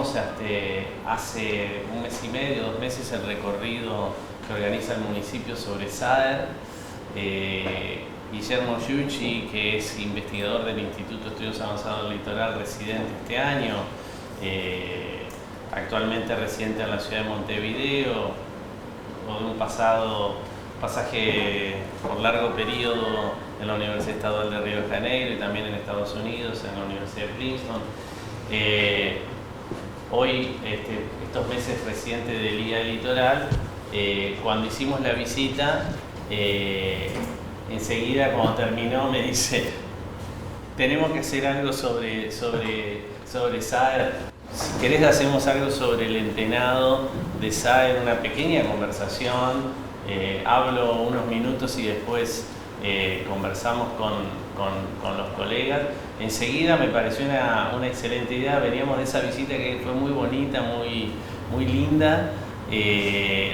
iniciamos hace un mes y medio, 2 meses, el recorrido que organiza el municipio sobre Saer. Guillermo Giucci, que es investigador del Instituto de Estudios Avanzados del Litoral, residente este año, actualmente residente en la ciudad de Montevideo, con un pasaje por largo periodo en la Universidad Estadual de Río de Janeiro y también en Estados Unidos, en la Universidad de Princeton. Hoy, estos meses residente del IA Litoral, cuando hicimos la visita, enseguida cuando terminó me dice: tenemos que hacer algo sobre Saer. Si querés hacemos algo sobre el entenado de Saer, una pequeña conversación, hablo unos minutos y después conversamos con los colegas. Enseguida me pareció una excelente idea. Veníamos de esa visita que fue muy bonita, muy linda.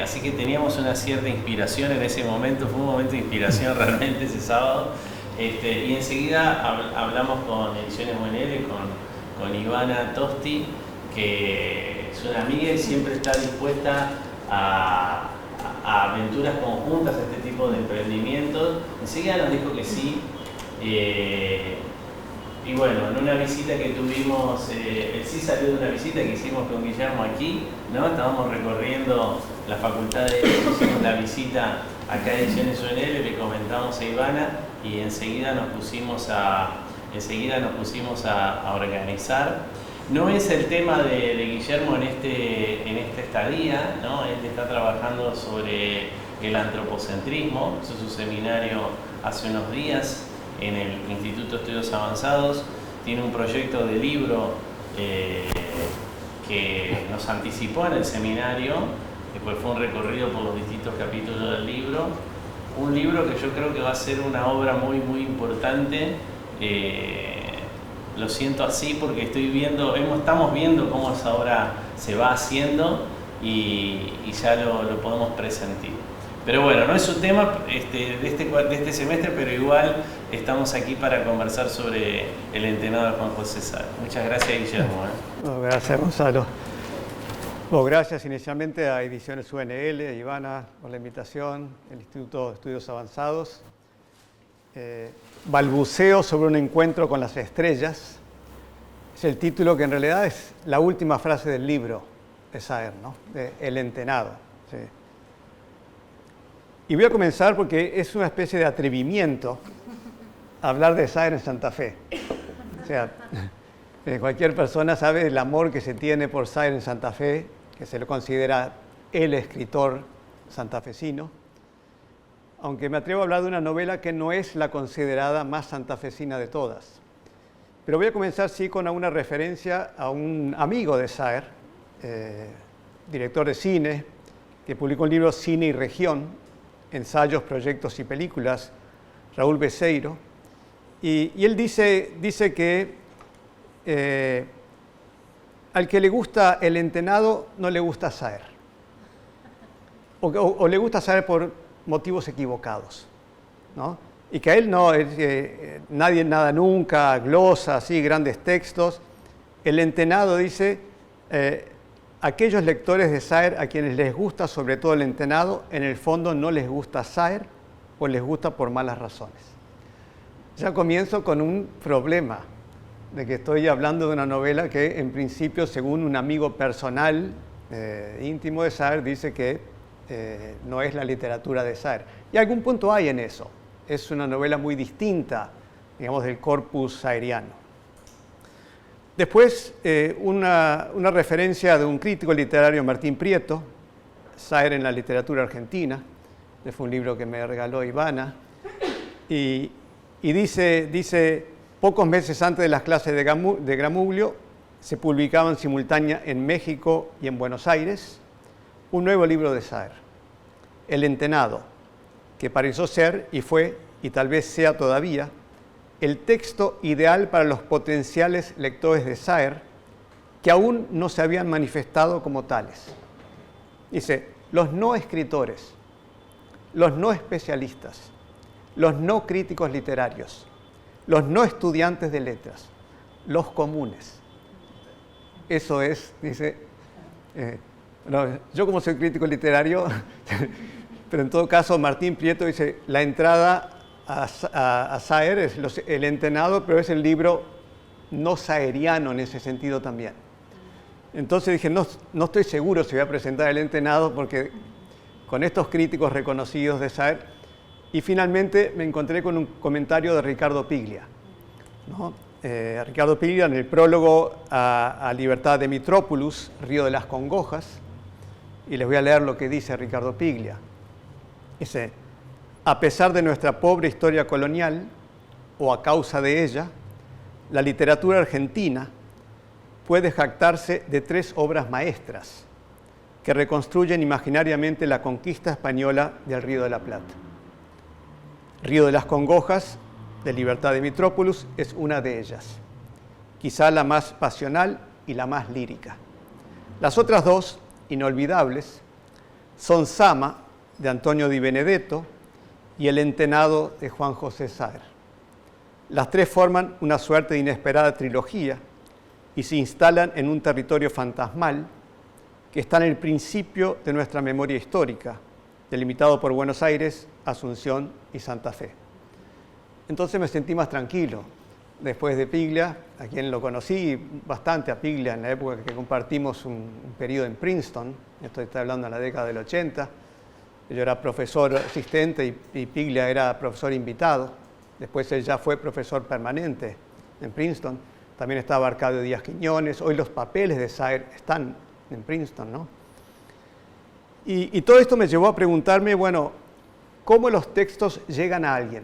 Así que teníamos una cierta inspiración en ese momento, fue un momento de inspiración realmente ese sábado. Y enseguida hablamos con Ediciones UNL, con Ivana Tosti, que es una amiga y siempre está dispuesta a aventuras conjuntas, a este tipo de emprendimientos. Enseguida nos dijo que sí. Y bueno, en una visita que tuvimos, él sí salió de una visita que hicimos con Guillermo aquí, ¿no? Estábamos recorriendo la facultad de hicimos la visita acá a Ediciones UNL, le comentamos a Ivana y enseguida nos pusimos a organizar. No es el tema de Guillermo en esta estadía, ¿no? Él está trabajando sobre el antropocentrismo, hizo su seminario hace unos días en el Instituto de Estudios Avanzados, tiene un proyecto de libro que nos anticipó en el seminario, después fue un recorrido por los distintos capítulos del libro, un libro que yo creo que va a ser una obra muy importante. Lo siento así porque estamos viendo cómo esa obra se va haciendo y ya lo podemos presentir. Pero bueno, no es un tema de este semestre, pero igual estamos aquí para conversar sobre el entenado de Juan José Saer. Muchas gracias, Guillermo. Gracias, Gonzalo. Bueno, gracias inicialmente a Ediciones UNL, a Ivana por la invitación, el Instituto de Estudios Avanzados. Balbuceo sobre un encuentro con las estrellas. Es el título que en realidad es la última frase del libro de Saer, ¿no? De El entenado. Sí. Y voy a comenzar porque es una especie de atrevimiento hablar de Saer en Santa Fe. O sea, cualquier persona sabe el amor que se tiene por Saer en Santa Fe, que se lo considera el escritor santafesino. Aunque me atrevo a hablar de una novela que no es la considerada más santafesina de todas. Pero voy a comenzar sí con una referencia a un amigo de Saer, director de cine, que publicó un libro Cine y Región, Ensayos, Proyectos y Películas, Raúl Beceiro. Y él dice que al que le gusta el entenado no le gusta Saer. O le gusta Saer por motivos equivocados, ¿no? Y que a él no, nadie nada nunca, glosa, así, grandes textos. El entenado, dice, aquellos lectores de Saer a quienes les gusta sobre todo el entenado, en el fondo no les gusta Saer o les gusta por malas razones. Ya comienzo con un problema de que estoy hablando de una novela que en principio, según un amigo personal íntimo de Saer, dice que no es la literatura de Saer. Y algún punto hay en eso. Es una novela muy distinta, digamos, del corpus saeriano. Después, una referencia de un crítico literario, Martín Prieto, Saer en la literatura argentina. Fue un libro que me regaló Ivana. Y dice, pocos meses antes de las clases de Gramuglio, se publicaban simultánea en México y en Buenos Aires un nuevo libro de Saer, El entenado, que pareció ser y fue, y tal vez sea todavía, el texto ideal para los potenciales lectores de Saer que aún no se habían manifestado como tales. Dice, los no escritores, los no especialistas, los no críticos literarios, los no estudiantes de letras, los comunes. eso es, dice, no, yo como soy crítico literario, pero en todo caso Martín Prieto dice, la entrada a Saer es El Entenado, pero es el libro no saeriano en ese sentido también. Entonces dije, no estoy seguro si voy a presentar El Entenado, porque con estos críticos reconocidos de Saer, y finalmente me encontré con un comentario de Ricardo Piglia, ¿no? Ricardo Piglia en el prólogo a Libertad de Mitrópolis, Río de las Congojas, y les voy a leer lo que dice Ricardo Piglia. Dice, a pesar de nuestra pobre historia colonial, o a causa de ella, la literatura argentina puede jactarse de 3 obras maestras que reconstruyen imaginariamente la conquista española del Río de la Plata. Río de las Congojas, de Libertad de Mitrópolis, es una de ellas, quizá la más pasional y la más lírica. Las otras 2, inolvidables, son Sama, de Antonio Di Benedetto, y El Entenado, de Juan José Saer. Las 3 forman una suerte de inesperada trilogía y se instalan en un territorio fantasmal que está en el principio de nuestra memoria histórica, delimitado por Buenos Aires, Asunción y Santa Fe. Entonces me sentí más tranquilo. Después de Piglia, a quien lo conocí bastante a Piglia en la época que compartimos un periodo en Princeton, esto está hablando en la década del 80, yo era profesor asistente y Piglia era profesor invitado. Después él ya fue profesor permanente en Princeton. También estaba Arcadio Díaz Quiñones. Hoy los papeles de Saer están en Princeton, ¿no? Y todo esto me llevó a preguntarme, bueno, ¿cómo los textos llegan a alguien?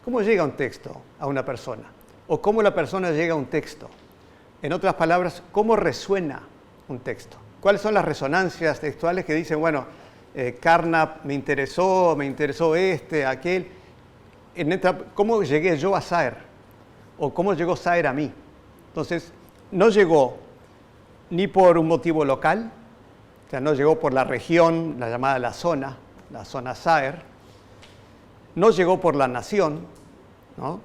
¿Cómo llega un texto a una persona? ¿O cómo la persona llega a un texto? En otras palabras, ¿cómo resuena un texto? ¿Cuáles son las resonancias textuales que dicen, bueno, Carnap me interesó este, aquel? ¿Cómo llegué yo a Saer? ¿O cómo llegó Saer a mí? Entonces, no llegó ni por un motivo local, o sea, no llegó por la región, la llamada la zona Saer, no llegó por la nación, ¿no?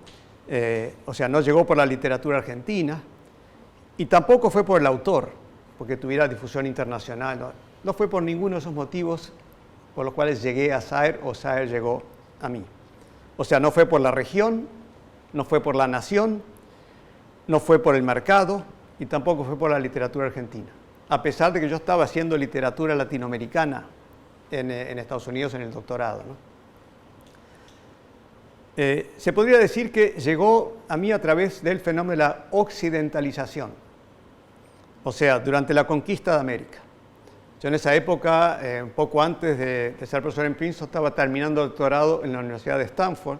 O sea, no llegó por la literatura argentina, y tampoco fue por el autor, porque tuviera difusión internacional, no fue por ninguno de esos motivos por los cuales llegué a Saer o Saer llegó a mí. O sea, no fue por la región, no fue por la nación, no fue por el mercado y tampoco fue por la literatura argentina. A pesar de que yo estaba haciendo literatura latinoamericana en Estados Unidos en el doctorado, ¿no? Se podría decir que llegó a mí a través del fenómeno de la occidentalización, o sea, durante la conquista de América. Yo en esa época, un poco antes de ser profesor en Princeton, estaba terminando el doctorado en la Universidad de Stanford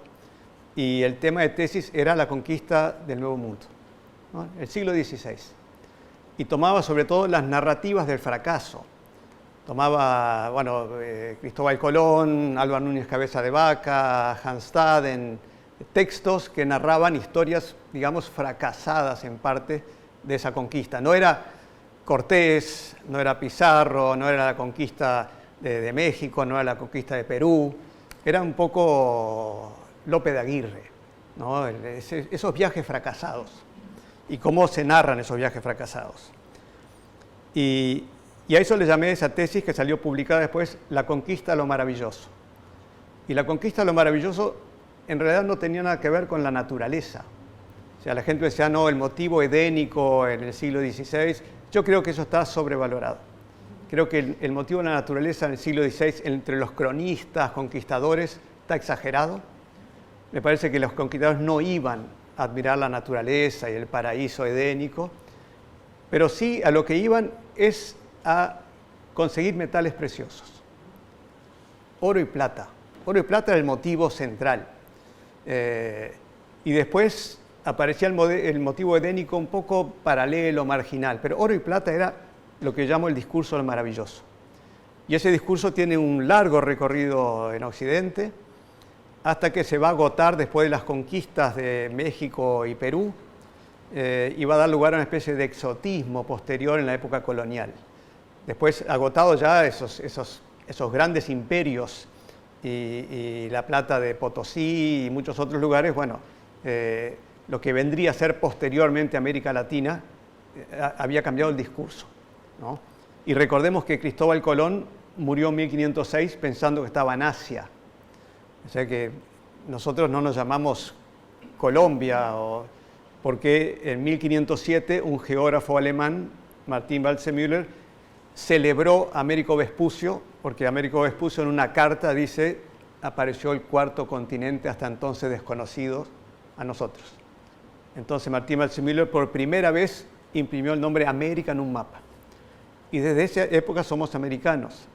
y el tema de tesis era la conquista del Nuevo Mundo, ¿no? El siglo XVI. Y tomaba sobre todo las narrativas del fracaso. Tomaba, bueno, Cristóbal Colón, Álvaro Núñez Cabeza de Vaca, Hans Staden, textos que narraban historias, digamos, fracasadas en parte de esa conquista. No era Cortés, no era Pizarro, no era la conquista de México, no era la conquista de Perú, era un poco Lope de Aguirre, ¿no? Esos viajes fracasados y cómo se narran esos viajes fracasados. Y a eso le llamé esa tesis que salió publicada después, La conquista de lo maravilloso. Y la conquista de lo maravilloso en realidad no tenía nada que ver con la naturaleza. O sea, la gente decía, no, el motivo edénico en el siglo XVI, yo creo que eso está sobrevalorado. Creo que el motivo de la naturaleza en el siglo XVI entre los cronistas, conquistadores, está exagerado. Me parece que los conquistadores no iban a admirar la naturaleza y el paraíso edénico, pero sí a lo que iban es a conseguir metales preciosos. Oro y plata. Oro y plata era el motivo central. Y después aparecía el motivo edénico un poco paralelo, marginal, pero oro y plata era lo que llamo el discurso del maravilloso. Y ese discurso tiene un largo recorrido en Occidente, hasta que se va a agotar después de las conquistas de México y Perú, y va a dar lugar a una especie de exotismo posterior en la época colonial. Después, agotados ya esos grandes imperios y la plata de Potosí y muchos otros lugares, bueno, lo que vendría a ser posteriormente América Latina había cambiado el discurso, ¿no? Y recordemos que Cristóbal Colón murió en 1506 pensando que estaba en Asia. O sea que nosotros no nos llamamos Colombia, porque en 1507 un geógrafo alemán, Martin Waldseemüller, celebró a Américo Vespucio, porque Américo Vespucio en una carta dice: apareció el cuarto continente hasta entonces desconocido a nosotros. Entonces Martin Waldseemüller por primera vez imprimió el nombre América en un mapa. Y desde esa época somos americanos.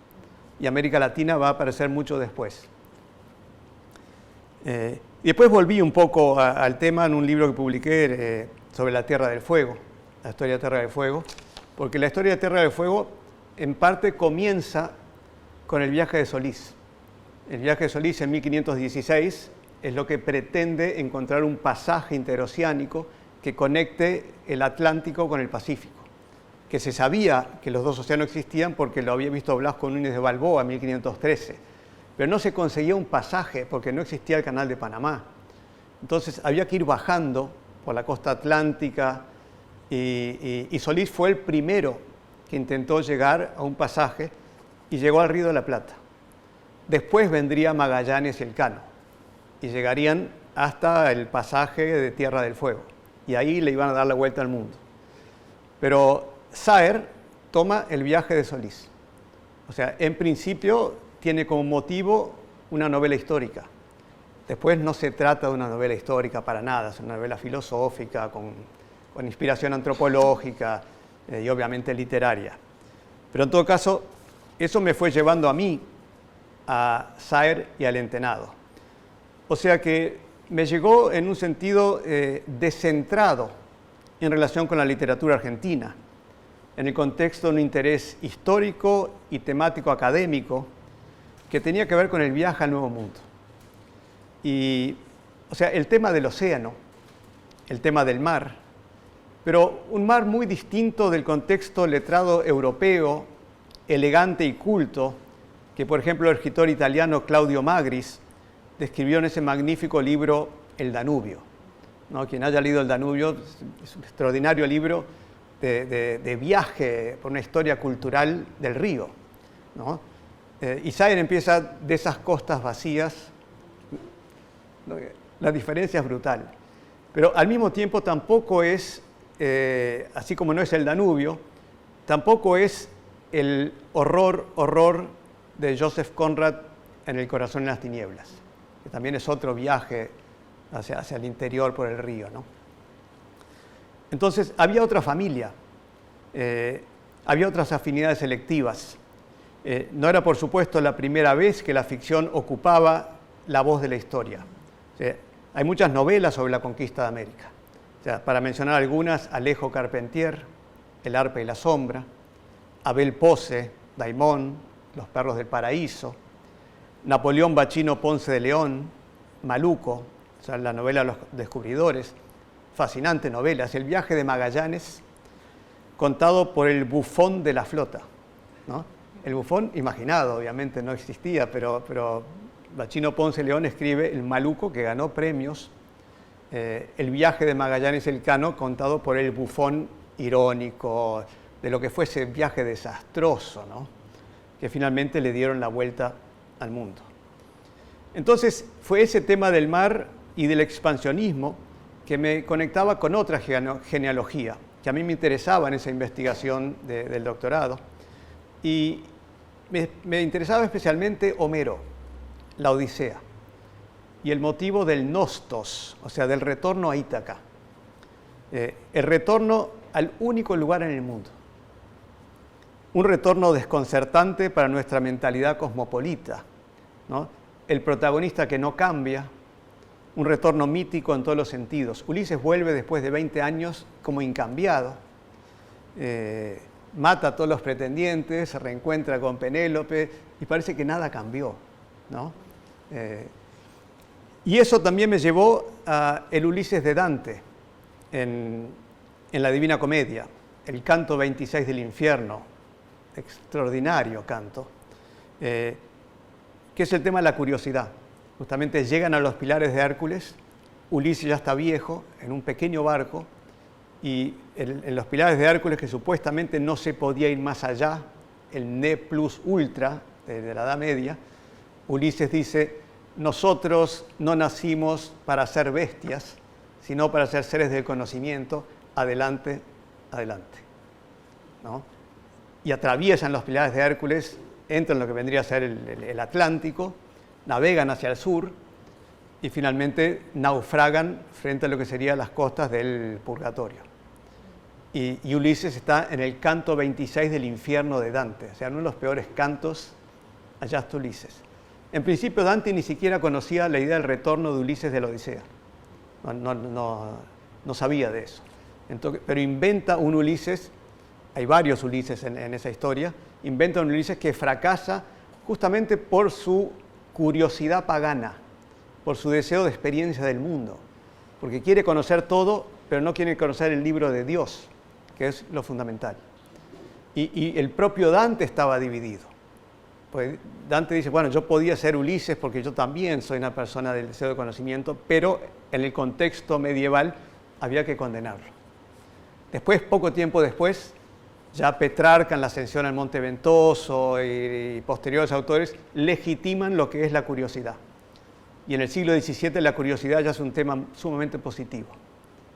Y América Latina va a aparecer mucho después. Y después volví un poco al tema en un libro que publiqué sobre la Tierra del Fuego, la historia de Tierra del Fuego, porque la historia de Tierra del Fuego en parte comienza con el viaje de Solís. El viaje de Solís en 1516 es lo que pretende encontrar un pasaje interoceánico que conecte el Atlántico con el Pacífico, que se sabía que los dos océanos existían porque lo había visto Blasco Núñez de Balboa en 1513, pero no se conseguía un pasaje porque no existía el Canal de Panamá. Entonces había que ir bajando por la costa atlántica y Solís fue el primero que intentó llegar a un pasaje y llegó al Río de la Plata. Después vendría Magallanes y Elcano y llegarían hasta el pasaje de Tierra del Fuego y ahí le iban a dar la vuelta al mundo. Pero Saer toma el viaje de Solís. O sea, en principio tiene como motivo una novela histórica. Después no se trata de una novela histórica para nada, es una novela filosófica con inspiración antropológica y obviamente literaria. Pero en todo caso, eso me fue llevando a mí a Saer y al Entenado. O sea que me llegó en un sentido descentrado en relación con la literatura argentina, en el contexto de un interés histórico y temático académico que tenía que ver con el viaje al Nuevo Mundo. Y, o sea, el tema del océano, el tema del mar, pero un mar muy distinto del contexto letrado europeo, elegante y culto, que por ejemplo el escritor italiano Claudio Magris describió en ese magnífico libro El Danubio, ¿no? Quien haya leído El Danubio, es un extraordinario libro de viaje por una historia cultural del río, ¿no? Y Saer empieza de esas costas vacías. La diferencia es brutal, pero al mismo tiempo tampoco es, así como no es el Danubio, tampoco es el horror de Joseph Conrad en El corazón en las tinieblas, que también es otro viaje hacia el interior por el río, ¿no? Entonces había otra familia, había otras afinidades selectivas. No era, por supuesto, la primera vez que la ficción ocupaba la voz de la historia. O sea, hay muchas novelas sobre la conquista de América. O sea, para mencionar algunas, Alejo Carpentier, El arpa y la sombra, Abel Posse, Daimón, Los perros del paraíso, Napoleón Bachino Ponce de León, Maluco, o sea, la novela Los descubridores, fascinante novela, es el viaje de Magallanes contado por el bufón de la flota, ¿no? El bufón imaginado, obviamente no existía, pero Bachino Ponce de León escribe El Maluco, que ganó premios, el viaje de Magallanes Elcano contado por el bufón irónico de lo que fue ese viaje desastroso, ¿no? Que finalmente le dieron la vuelta al mundo. Entonces fue ese tema del mar y del expansionismo que me conectaba con otra genealogía, que a mí me interesaba en esa investigación del doctorado. Y me interesaba especialmente Homero, la Odisea, y el motivo del nostos, o sea, del retorno a Ítaca, el retorno al único lugar en el mundo. Un retorno desconcertante para nuestra mentalidad cosmopolita, ¿no? El protagonista que no cambia, un retorno mítico en todos los sentidos. Ulises vuelve después de 20 años como incambiado, mata a todos los pretendientes, se reencuentra con Penélope y parece que nada cambió, ¿no? Y eso también me llevó a el Ulises de Dante en la Divina Comedia, el canto 26 del infierno, extraordinario canto, que es el tema de la curiosidad. Justamente llegan a los pilares de Hércules, Ulises ya está viejo, en un pequeño barco, y en los pilares de Hércules, que supuestamente no se podía ir más allá, el ne plus ultra de la Edad Media, Ulises dice: nosotros no nacimos para ser bestias, sino para ser seres del conocimiento, adelante, adelante, ¿no? Y atraviesan los pilares de Hércules, entran en lo que vendría a ser el Atlántico, navegan hacia el sur y finalmente naufragan frente a lo que serían las costas del Purgatorio. Y Ulises está en el canto 26 del infierno de Dante, o sea, uno de los peores cantos, allá está Ulises. En principio Dante ni siquiera conocía la idea del retorno de Ulises de la Odisea, no sabía de eso. Entonces, pero inventa un Ulises, hay varios Ulises en esa historia, inventa un Ulises que fracasa justamente por su curiosidad pagana, por su deseo de experiencia del mundo, porque quiere conocer todo, pero no quiere conocer el libro de Dios, que es lo fundamental. Y el propio Dante estaba dividido. Pues Dante dice, bueno, yo podía ser Ulises porque yo también soy una persona del deseo de conocimiento, pero en el contexto medieval había que condenarlo. Después, poco tiempo después, ya Petrarca en la Ascensión al Monte Ventoso y posteriores autores legitiman lo que es la curiosidad. Y en el siglo XVII la curiosidad ya es un tema sumamente positivo,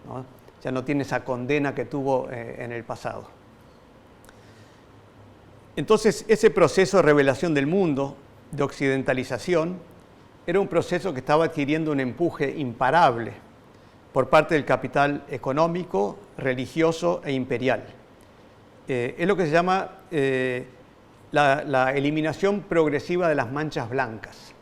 ¿no? Ya no tiene esa condena que tuvo en el pasado. Entonces, ese proceso de revelación del mundo, de occidentalización, era un proceso que estaba adquiriendo un empuje imparable por parte del capital económico, religioso e imperial. Es lo que se llama la eliminación progresiva de las manchas blancas.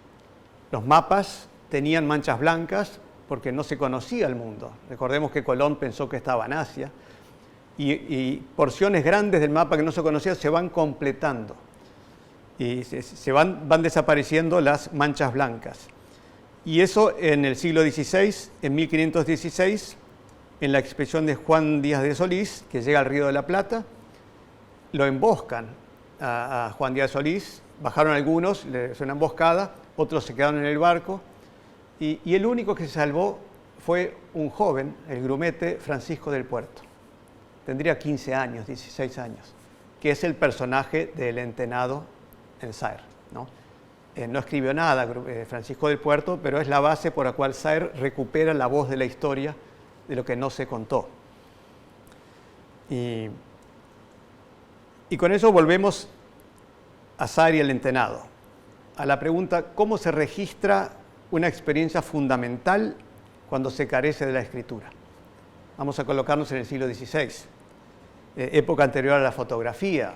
Los mapas tenían manchas blancas porque no se conocía el mundo. Recordemos que Colón pensó que estaba en Asia y porciones grandes del mapa que no se conocían se van completando y se van desapareciendo las manchas blancas. Y eso en el siglo XVI, en 1516, en la expedición de Juan Díaz de Solís, que llega al Río de la Plata, lo emboscan a Juan Díaz de Solís, bajaron algunos, le hizo una emboscada, otros se quedaron en el barco, y el único que se salvó fue un joven, el grumete Francisco del Puerto. Tendría 15 años, 16 años, que es el personaje del Entenado en Saer, ¿no? No escribió nada Francisco del Puerto, pero es la base por la cual Saer recupera la voz de la historia de lo que no se contó. Y con eso volvemos a Saer y el Entenado, a la pregunta, ¿cómo se registra una experiencia fundamental cuando se carece de la escritura? Vamos a colocarnos en el siglo XVI, época anterior a la fotografía,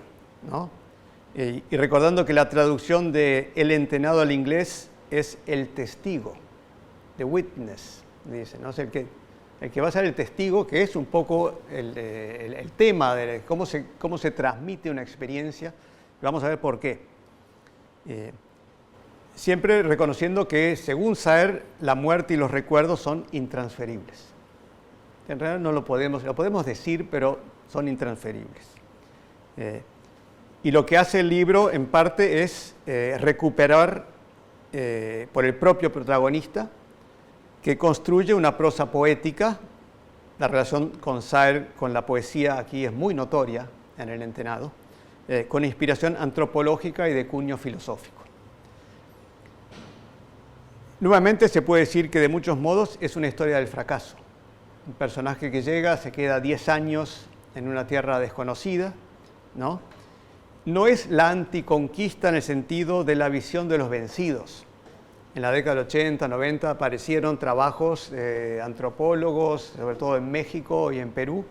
¿no? Y recordando que la traducción de El Entenado al inglés es el testigo, the witness, dice, ¿no? Es el que va a ser el testigo, que es un poco el tema de cómo se transmite una experiencia. Vamos a ver por qué. Siempre reconociendo que, según Saer, la muerte y los recuerdos son intransferibles. En realidad no lo podemos decir, pero son intransferibles. Y lo que hace el libro, en parte, es recuperar por el propio protagonista, que construye una prosa poética. La relación con Saer, con la poesía, aquí es muy notoria en El Entenado, con inspiración antropológica y de cuño filosófico. Nuevamente se puede decir que de muchos modos es una historia del fracaso. Un personaje que llega, se queda 10 años en una tierra desconocida, ¿no? No es la anticonquista en el sentido de la visión de los vencidos. En la década del 80, 90 aparecieron trabajos de antropólogos, sobre todo en México y en Perú,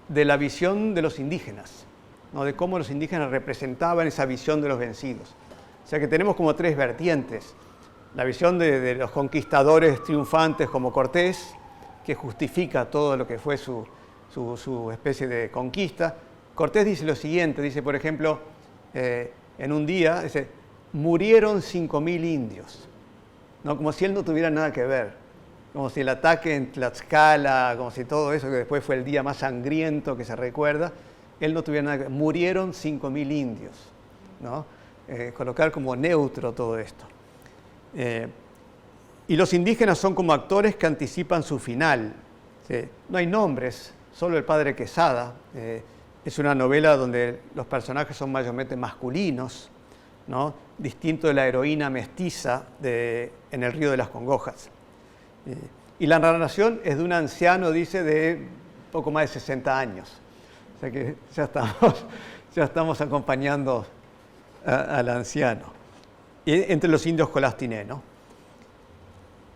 de la visión de los indígenas, ¿no? De cómo los indígenas representaban esa visión de los vencidos. O sea que tenemos como tres vertientes. La visión de los conquistadores triunfantes como Cortés, que justifica todo lo que fue su especie de conquista. Cortés dice lo siguiente, dice, por ejemplo, en un día, dice, murieron 5.000 indios, ¿no? Como si él no tuviera nada que ver, como si el ataque en Tlaxcala, como si todo eso, que después fue el día más sangriento que se recuerda, él no tuviera nada que ver, murieron 5.000 indios, ¿no? Colocar como neutro todo esto. Y los indígenas son como actores que anticipan su final. ¿Sí? No hay nombres, solo el padre Quesada. Es una novela donde los personajes son mayormente masculinos, ¿no? Distinto de la heroína mestiza en El río de las congojas. Y la narración es de un anciano, dice, de poco más de 60 años. O sea que ya estamos acompañando al anciano. Y entre los indios Colastinés, ¿no?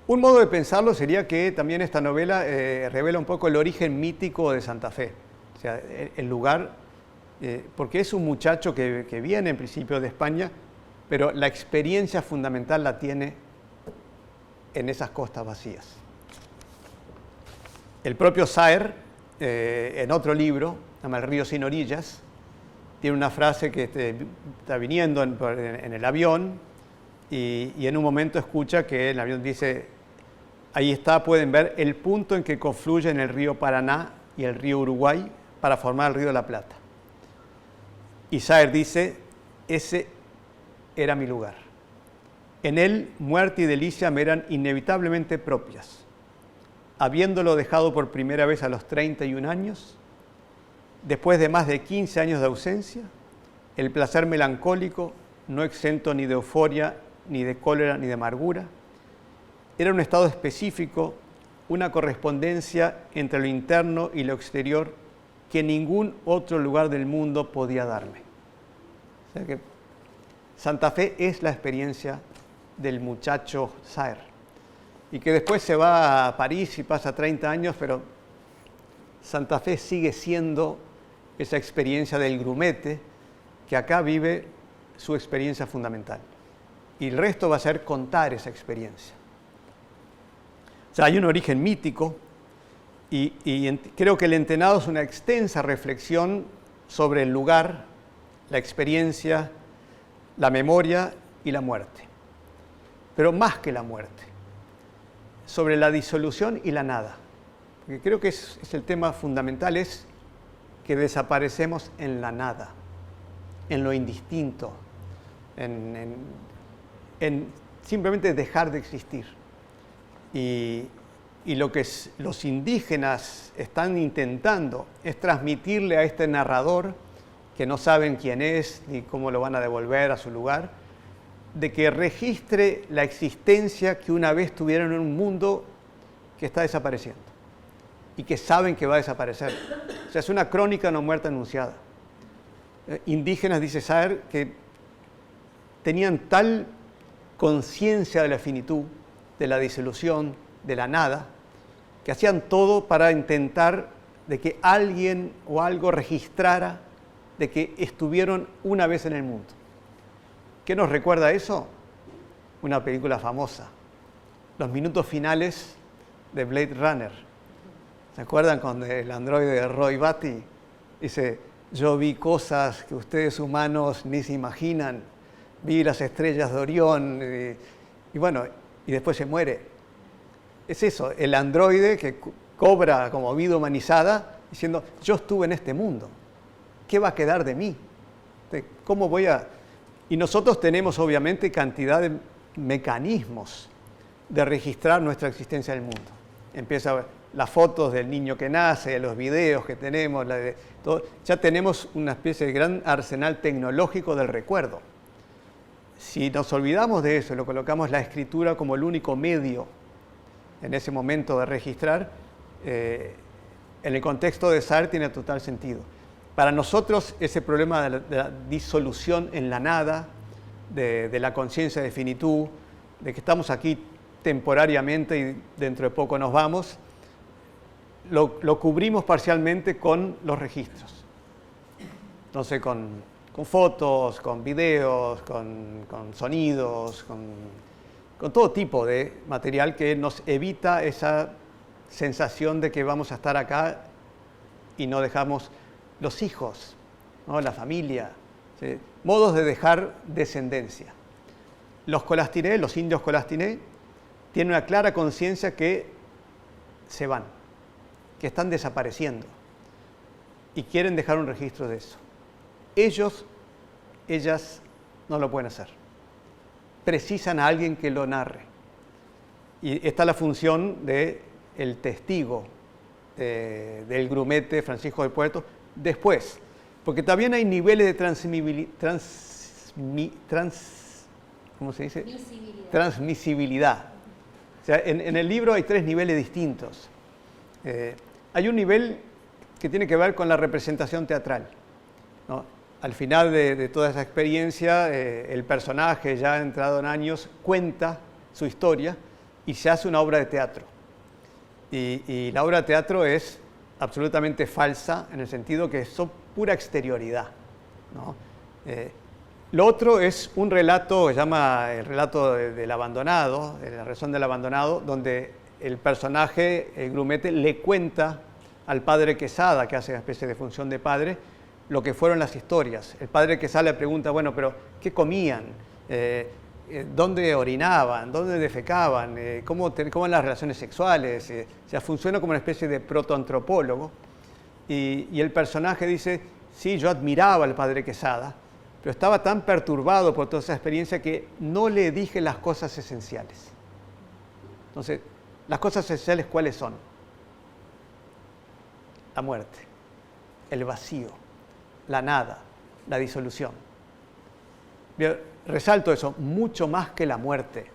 Un modo de pensarlo sería que también esta novela revela un poco el origen mítico de Santa Fe. O sea, el lugar, porque es un muchacho que viene en principio de España, pero la experiencia fundamental la tiene en esas costas vacías. El propio Saer, en otro libro, se llama El río sin orillas, tiene una frase que está viniendo en el avión y en un momento escucha que el avión dice, ahí está, pueden ver el punto en que confluyen el río Paraná y el río Uruguay para formar el río de la Plata. Y Saer dice, ese era mi lugar. En él, muerte y delicia me eran inevitablemente propias. Habiéndolo dejado por primera vez a los 31 años, después de más de 15 años de ausencia, el placer melancólico, no exento ni de euforia, ni de cólera, ni de amargura, era un estado específico, una correspondencia entre lo interno y lo exterior que ningún otro lugar del mundo podía darme. O sea que Santa Fe es la experiencia del muchacho Saer, y que después se va a París y pasa 30 años, pero Santa Fe sigue siendo esa experiencia del grumete, que acá vive su experiencia fundamental. Y el resto va a ser contar esa experiencia. O sea, hay un origen mítico y creo que El Entenado es una extensa reflexión sobre el lugar, la experiencia, la memoria y la muerte. Pero más que la muerte, sobre la disolución y la nada. Porque creo que es el tema fundamental, es que desaparecemos en la nada, en lo indistinto, en simplemente dejar de existir. Y lo que los indígenas están intentando es transmitirle a este narrador, que no saben quién es ni cómo lo van a devolver a su lugar, de que registre la existencia que una vez tuvieron en un mundo que está desapareciendo y que saben que va a desaparecer. O sea, es una crónica no muerta anunciada. Indígenas, dice Saer, que tenían tal conciencia de la finitud, de la disolución, de la nada, que hacían todo para intentar de que alguien o algo registrara de que estuvieron una vez en el mundo. ¿Qué nos recuerda eso? Una película famosa, los minutos finales de Blade Runner. ¿Se acuerdan cuando el androide Roy Batty dice, yo vi cosas que ustedes humanos ni se imaginan, vi las estrellas de Orión, y bueno, y después se muere? Es eso, el androide que cobra como vida humanizada, diciendo, yo estuve en este mundo, ¿qué va a quedar de mí? ¿Cómo voy a...? Y nosotros tenemos obviamente cantidad de mecanismos de registrar nuestra existencia en el mundo. Empieza las fotos del niño que nace, los videos que tenemos, todo. Ya tenemos una especie de gran arsenal tecnológico del recuerdo. Si nos olvidamos de eso y lo colocamos la escritura como el único medio en ese momento de registrar, en el contexto de Saer tiene total sentido. Para nosotros ese problema de la disolución en la nada, de la conciencia de finitud, de que estamos aquí temporariamente y dentro de poco nos vamos, lo cubrimos parcialmente con los registros. Entonces con fotos, con videos, con sonidos, con todo tipo de material que nos evita esa sensación de que vamos a estar acá y no dejamos los hijos, ¿no? La familia, ¿sí? Modos de dejar descendencia. Los Colastinés, los indios Colastinés, tienen una clara conciencia que se van, que están desapareciendo y quieren dejar un registro de eso. Ellas no lo pueden hacer. Precisan a alguien que lo narre. Y esta es la función del testigo, del grumete Francisco del Puerto después, porque también hay niveles de ¿cómo se dice? Transmisibilidad. O sea, en el libro hay 3 niveles distintos. Hay un nivel que tiene que ver con la representación teatral, ¿no? Al final de toda esa experiencia, el personaje, ya entrado en años, cuenta su historia y se hace una obra de teatro. Y la obra de teatro es absolutamente falsa en el sentido que es pura exterioridad, ¿no? Lo otro es un relato que se llama el relato del abandonado, de la razón del abandonado, donde el personaje, el grumete, le cuenta al padre Quesada, que hace una especie de función de padre, lo que fueron las historias. El padre Quesada le pregunta, bueno, pero ¿qué comían? ¿Dónde orinaban? ¿Dónde defecaban? ¿Cómo eran las relaciones sexuales? O sea, funciona como una especie de protoantropólogo. Y el personaje dice, sí, yo admiraba al padre Quesada, pero estaba tan perturbado por toda esa experiencia que no le dije las cosas esenciales. Entonces, las cosas esenciales, ¿cuáles son? La muerte, el vacío, la nada, la disolución. Resalto eso, mucho más que la muerte.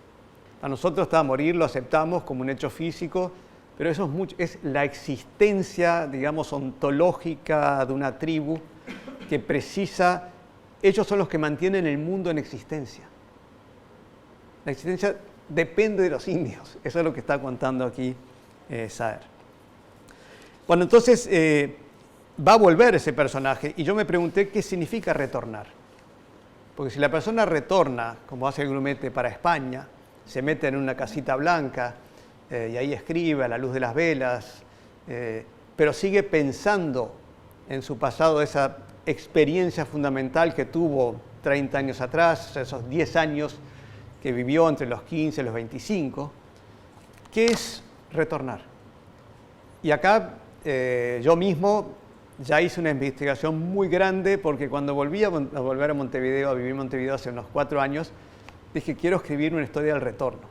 A nosotros está morir, lo aceptamos como un hecho físico, pero eso es la existencia, digamos, ontológica de una tribu que precisa. Ellos son los que mantienen el mundo en existencia. La existencia depende de los indios. Eso es lo que está contando aquí Saer. Bueno, entonces va a volver ese personaje y yo me pregunté qué significa retornar. Porque si la persona retorna, como hace el grumete, para España, se mete en una casita blanca y ahí escribe a la luz de las velas, pero sigue pensando en su pasado, esa experiencia fundamental que tuvo 30 años atrás, esos 10 años que vivió entre los 15 y los 25, ¿qué es retornar? Y acá yo mismo ya hice una investigación muy grande porque cuando volví a volver a Montevideo, a vivir en Montevideo hace unos 4 años, dije, quiero escribir una historia del retorno.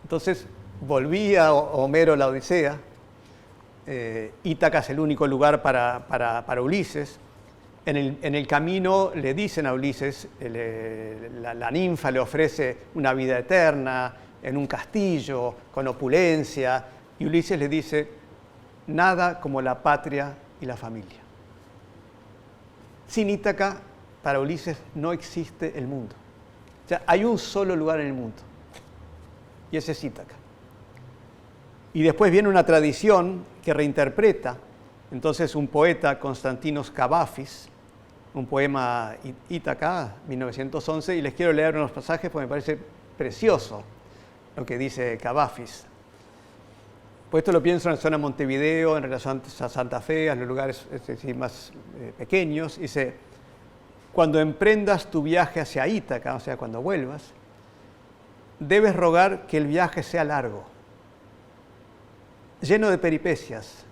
Entonces volví a Homero, la Odisea. Ítaca es el único lugar para Ulises. En el camino le dicen a Ulises, la ninfa le ofrece una vida eterna en un castillo, con opulencia, y Ulises le dice, nada como la patria y la familia. Sin Ítaca, para Ulises no existe el mundo. O sea, hay un solo lugar en el mundo, y ese es Ítaca. Y después viene una tradición que reinterpreta, entonces un poeta, Constantinos Cavafis, un poema Ítaca, 1911, y les quiero leer unos pasajes porque me parece precioso lo que dice Cavafis. Pues esto lo pienso en la zona de Montevideo, en relación a Santa Fe, a los lugares más pequeños. Dice, cuando emprendas tu viaje hacia Ítaca, o sea, cuando vuelvas, debes rogar que el viaje sea largo, lleno de peripecias,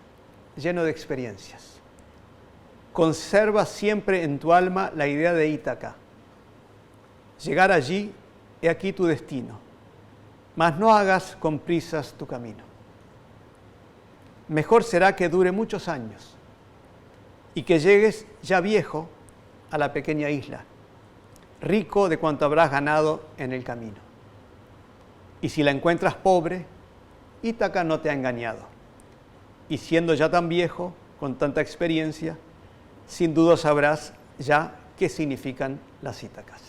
lleno de experiencias. Conserva siempre en tu alma la idea de Ítaca. Llegar allí, he aquí tu destino, mas no hagas con prisas tu camino. Mejor será que dure muchos años y que llegues ya viejo a la pequeña isla, rico de cuanto habrás ganado en el camino. Y si la encuentras pobre, Ítaca no te ha engañado. Y siendo ya tan viejo, con tanta experiencia, sin duda sabrás ya qué significan las Ítacas,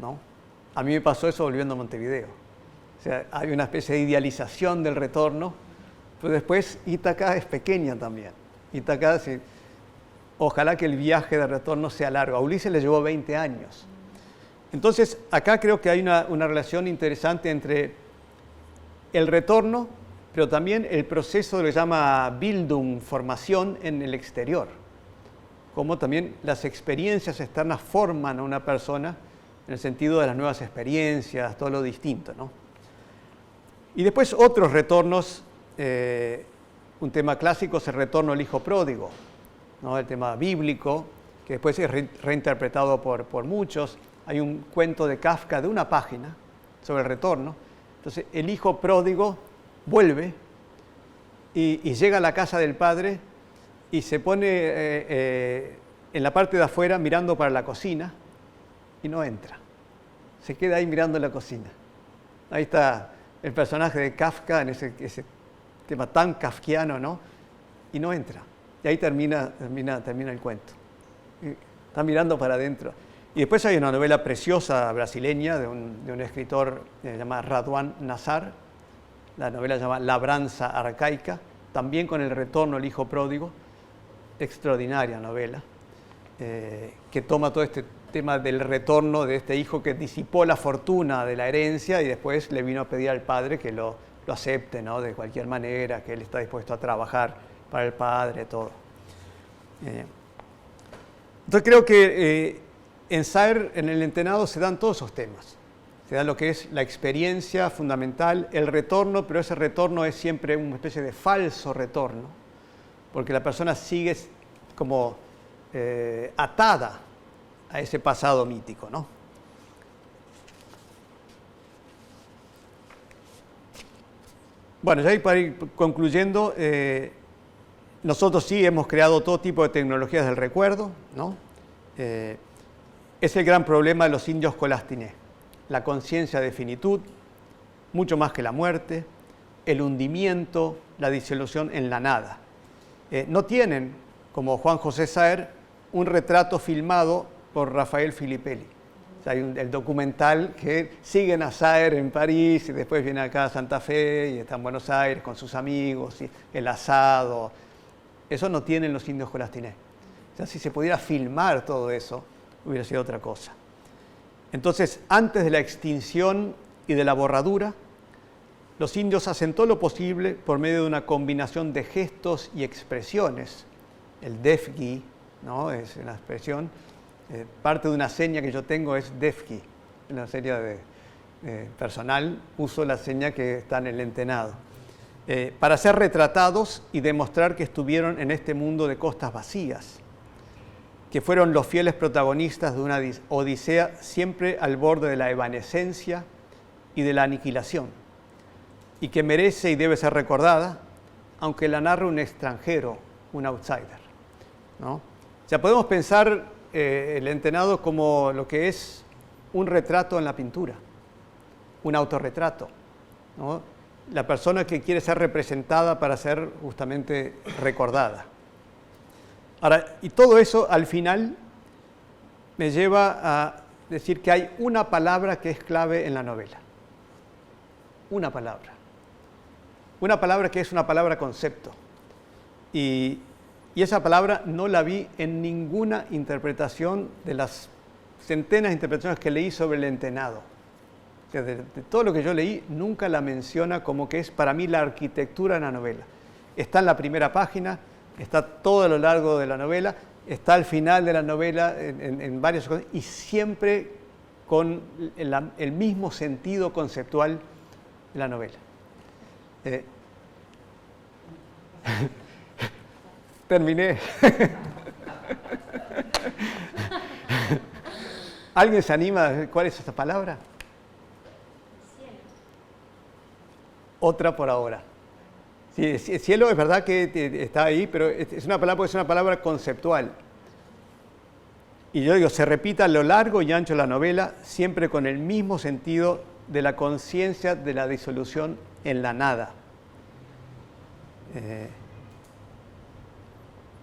¿no? A mí me pasó eso volviendo a Montevideo. O sea, hay una especie de idealización del retorno, pero después Ítaca es pequeña también. Ítaca, sí, ojalá que el viaje de retorno sea largo. A Ulises le llevó 20 años. Entonces, acá creo que hay una relación interesante entre el retorno, pero también el proceso que se llama Bildung, formación en el exterior. Como también las experiencias externas forman a una persona en el sentido de las nuevas experiencias, todo lo distinto, ¿no? Y después otros retornos, un tema clásico es el retorno al hijo pródigo, ¿no? El tema bíblico, que después es reinterpretado por muchos. Hay un cuento de Kafka de una página sobre el retorno. Entonces el hijo pródigo vuelve y llega a la casa del padre y se pone en la parte de afuera mirando para la cocina y no entra. Se queda ahí mirando la cocina. Ahí está el personaje de Kafka en ese tema tan kafkiano, ¿no? Y no entra. Y ahí termina el cuento. Está mirando para adentro. Y después hay una novela preciosa brasileña de un escritor llamado Raduan Nazar. La novela se llama Labranza Arcaica, también con el retorno al hijo pródigo. Extraordinaria novela, que toma todo este tema del retorno de este hijo que disipó la fortuna de la herencia y después le vino a pedir al padre que lo acepte, ¿no? De cualquier manera, que él está dispuesto a trabajar para el padre, todo. Entonces creo que en Saer, en el Entenado, se dan todos esos temas. Se da lo que es la experiencia fundamental, el retorno, pero ese retorno es siempre una especie de falso retorno, porque la persona sigue como atada a ese pasado mítico, ¿no? Bueno, ya para ir concluyendo, nosotros sí hemos creado todo tipo de tecnologías del recuerdo, ¿no? Es el gran problema de los indios colástines, la conciencia de finitud, mucho más que la muerte, el hundimiento, la disolución en la nada. No tienen, como Juan José Saer, un retrato filmado por Rafael Filippelli. O sea, hay el documental que siguen a Saer en París y después viene acá a Santa Fe y está en Buenos Aires con sus amigos, y el asado. Eso no tienen los indios colastinés. O sea, si se pudiera filmar todo eso, hubiera sido otra cosa. Entonces, antes de la extinción y de la borradura, los indios hacen todo lo posible por medio de una combinación de gestos y expresiones. El defgi, ¿no? Es una expresión, parte de una seña que yo tengo es defgi. En la serie personal uso la seña que está en el Entenado. Para ser retratados y demostrar que estuvieron en este mundo de costas vacías, que fueron los fieles protagonistas de una odisea siempre al borde de la evanescencia y de la aniquilación, y que merece y debe ser recordada, aunque la narre un extranjero, un outsider, ¿no? O sea, podemos pensar el Entenado como lo que es un retrato en la pintura, un autorretrato, ¿no? La persona que quiere ser representada para ser justamente recordada. Ahora, y todo eso al final me lleva a decir que hay una palabra que es clave en la novela. Una palabra. Una palabra que es una palabra concepto. Y esa palabra no la vi en ninguna interpretación de las centenas de interpretaciones que leí sobre el Entenado. O sea, de todo lo que yo leí, nunca la menciona como que es para mí la arquitectura de la novela. Está en la primera página, está todo a lo largo de la novela, está al final de la novela en varias cosas, y siempre con el mismo sentido conceptual de la novela. Terminé. ¿Alguien se anima a ver cuál es esta palabra? Cielo. Otra por ahora. Sí, cielo es verdad que está ahí, pero es una palabra conceptual. Y yo digo, se repite a lo largo y ancho de la novela, siempre con el mismo sentido de la conciencia de la disolución en la nada.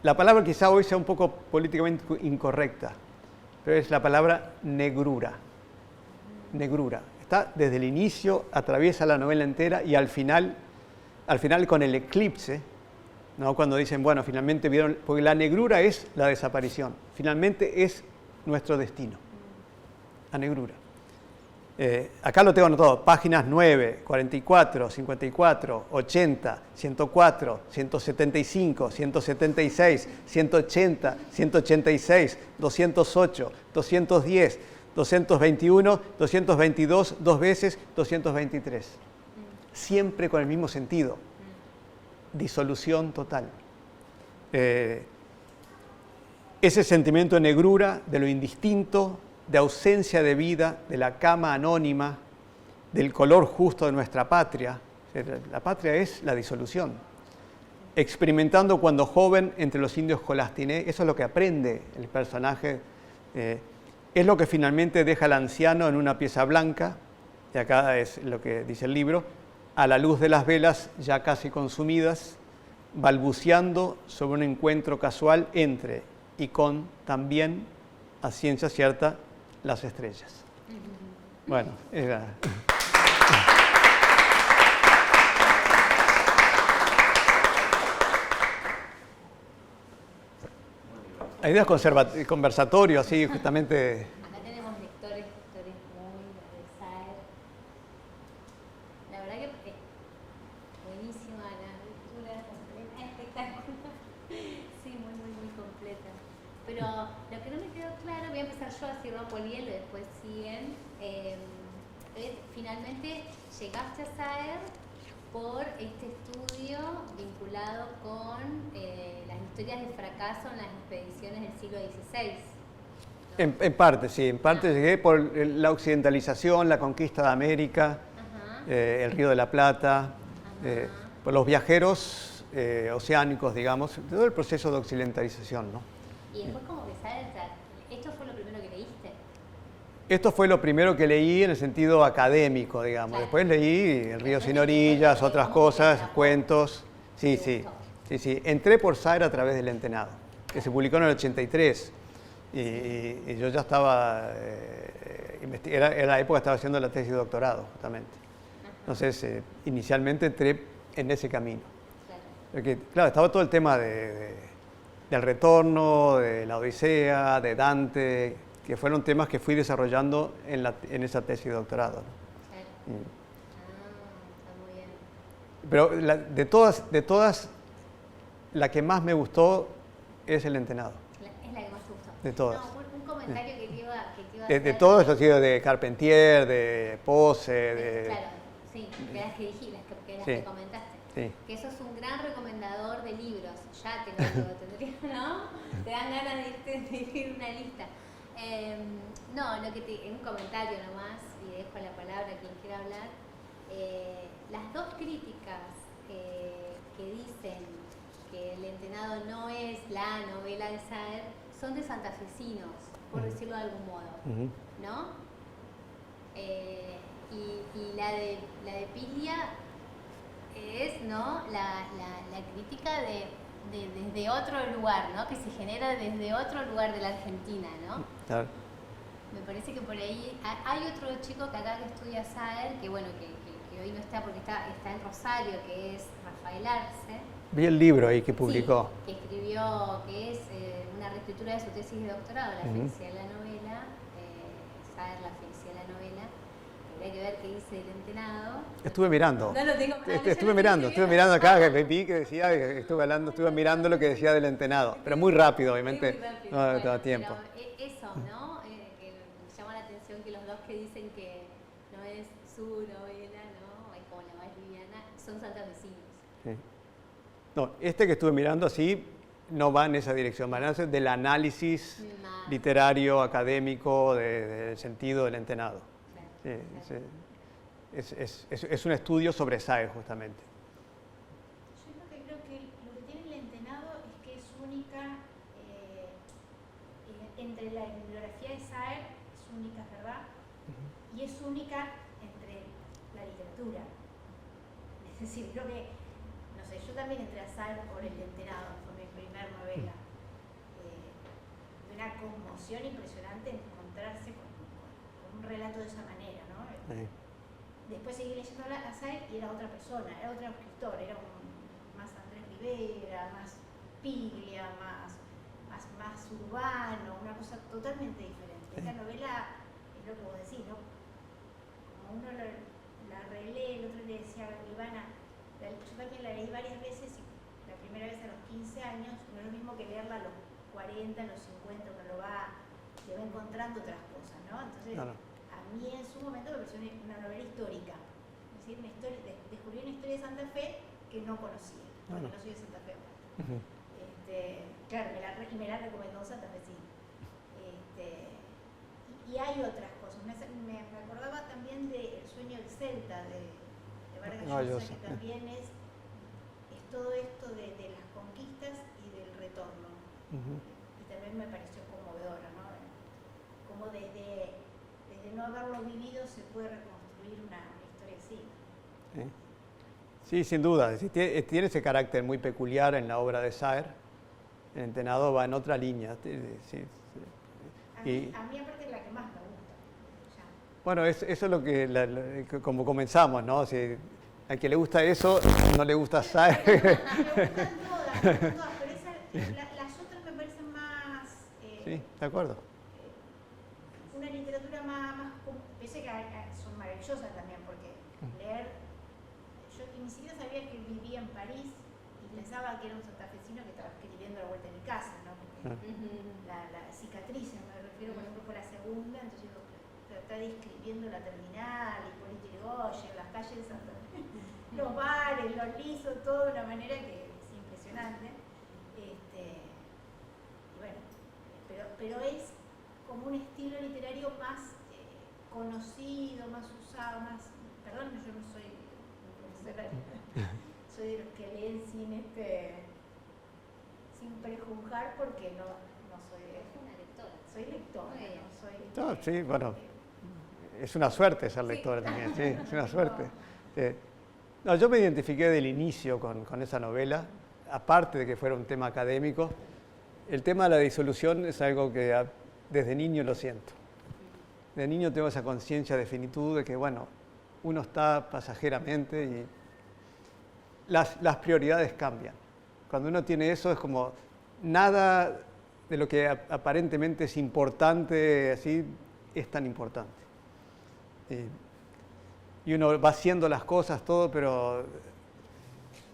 La palabra quizá hoy sea un poco políticamente incorrecta, pero es la palabra negrura. Negrura. Está desde el inicio, atraviesa la novela entera y al final con el eclipse, ¿no? Cuando dicen, bueno, finalmente vieron, porque la negrura es la desaparición, finalmente es nuestro destino, la negrura. Acá lo tengo anotado, páginas 9, 44, 54, 80, 104, 175, 176, 180, 186, 208, 210, 221, 222, dos veces, 223. Siempre con el mismo sentido, disolución total. Ese sentimiento de negrura, de lo indistinto, de ausencia de vida, de la cama anónima, del color justo de nuestra patria. La patria es la disolución. experimentando cuando joven entre los indios Colastiné. Eso es lo que aprende el personaje. Es lo que finalmente deja al anciano en una pieza blanca, y acá es lo que dice el libro, a la luz de las velas ya casi consumidas, balbuceando sobre un encuentro casual entre y con también, a ciencia cierta, las estrellas. Bueno, era... Hay ideas conversatorios, así, justamente... Acá tenemos lectores muy de Saer. La verdad que buenísima la lectura, completa, espectacular. Sí, muy completa. Pero lo que no me quedó claro, voy a empezar yo a decir Poliel y después siguen. Finalmente llegaste a Saer por este estudio vinculado con las historias de fracaso en las expediciones del siglo XVI. ¿No? En parte, sí. En parte llegué por la occidentalización, la conquista de América, el Río de la Plata, por los viajeros oceánicos, digamos, todo el proceso de occidentalización, ¿no? Y después como que sabes, ¿esto fue lo primero que leíste? Esto fue lo primero que leí en el sentido académico, digamos. Claro. Después leí El río sin orillas, otras cosas, cuentos. Sí. Entré por Saer a través del Entenado, que se publicó en el 83. Y yo ya estaba, era la época que estaba haciendo la tesis de doctorado, justamente. Entonces, inicialmente entré en ese camino. Porque, claro, estaba todo el tema del retorno, de la Odisea, de Dante, que fueron temas que fui desarrollando en esa tesis de doctorado. Claro. Está muy bien. Pero de todas, la que más me gustó es el Entenado. Es la que más te gustó. De todas. No, un comentario que te iba a de hacer. todos los tíos de Carpentier, de Posse, de... Claro, sí, de las que dijiste, las que comentaste. Sí. Que sos un gran recomendador de libros. Ya te lo digo, ¿no? Te dan ganas de escribir una lista. No, un comentario nomás, y dejo la palabra a quien quiera hablar. Las dos críticas que dicen que El Entenado no es la novela de Saer son de santafesinos, por decirlo de algún modo, ¿no? Y la de Piglia es, ¿no?, la crítica desde otro lugar, ¿no?, que se genera desde otro lugar de la Argentina, ¿no? Claro. Me parece que por ahí hay otro chico que acá que estudia Saer, que bueno, que hoy no está porque está en Rosario, que es Rafael Arce. Vi el libro ahí que publicó. Sí, que escribió, que es una reescritura de su tesis de doctorado, La felicidad de la novela, Saer, La felicidad de la novela. Habría que ver qué dice El Entenado. Estuve mirando. No lo tengo. Estuve mirando acá, que vi que decía, estuve mirando lo que decía del Entenado, pero muy rápido, obviamente. Muy rápido. No tengo tiempo. Eso, ¿no? Que me llama la atención que los dos que dicen que no es su novela, ¿no?, es como la más liviana, son santafesinos. Sí. No, que estuve mirando así no va en esa dirección, va en esa del análisis literario, académico, del sentido del Entenado. Sí, es un estudio sobre Saer, justamente. Yo creo que lo que tiene El Entenado es que es única, entre la bibliografía de Saer, es única, ¿verdad? Y es única entre la literatura. Es decir, creo que, no sé, yo también entré a Saer por El Entenado, fue mi primera novela. Una conmoción impresionante encontrarse con un relato de esa manera, ¿no? Después seguí leyendo a Saer y era otra persona, era otro escritor, era más Andrés Rivera, más Piglia, más urbano, una cosa totalmente diferente. Esta novela es lo que vos decís, ¿no? Como uno la relee, el otro le decía a Ivana, yo también la leí varias veces y la primera vez a los 15 años no es lo mismo que leerla a los 40, a los 50, uno le va encontrando otras cosas, ¿no? Entonces, a mí en su momento me pareció una novela histórica, es decir, descubrí una historia de Santa Fe que no conocía, porque no soy de Santa Fe. Claro, me la recomendó Santa Fe, sí. Y hay otras cosas, me acordaba también de El sueño del Celta, de Vargas Llosa, que también es todo esto de las conquistas y del retorno. Y también me pareció conmovedora, ¿no? Como desde no haberlo vivido se puede reconstruir una historia así. Sí, sin duda. Tiene ese carácter muy peculiar en la obra de Saer. El Entenado va en otra línea. Sí. A mí aparte es la que más me gusta. Ya. Bueno, eso es lo que, como comenzamos, ¿no? Si a quien le gusta eso, no le gusta Saer. Me gustan todas, pero las otras me parecen más... sí, de acuerdo. Una literatura más pese que son maravillosas también, porque leer... Yo ni siquiera sabía que vivía en París y pensaba que era un santafesino que estaba escribiendo a la vuelta de mi casa, ¿no? Porque la cicatriz, me refiero, por ejemplo, fue la segunda, entonces yo está describiendo la terminal, Hipólito Yrigoyen, las calles de Santa Fe, los bares, los lisos, todo de una manera que es impresionante. Y bueno, pero es como un estilo literario más conocido, más usado, más... Perdón, yo no soy profesora, soy de los que leen sin prejuzgar porque no soy... Una lectora. Soy lectora, No, sí, bueno, es una suerte ser lectora también, sí, es una suerte. No, yo me identifiqué del inicio con esa novela, aparte de que fuera un tema académico. El tema de la disolución es algo que desde niño lo siento. De niño tengo esa conciencia de finitud, de que, bueno, uno está pasajeramente y las prioridades cambian. Cuando uno tiene eso es como nada de lo que aparentemente es importante, así, es tan importante. Y uno va haciendo las cosas, todo, pero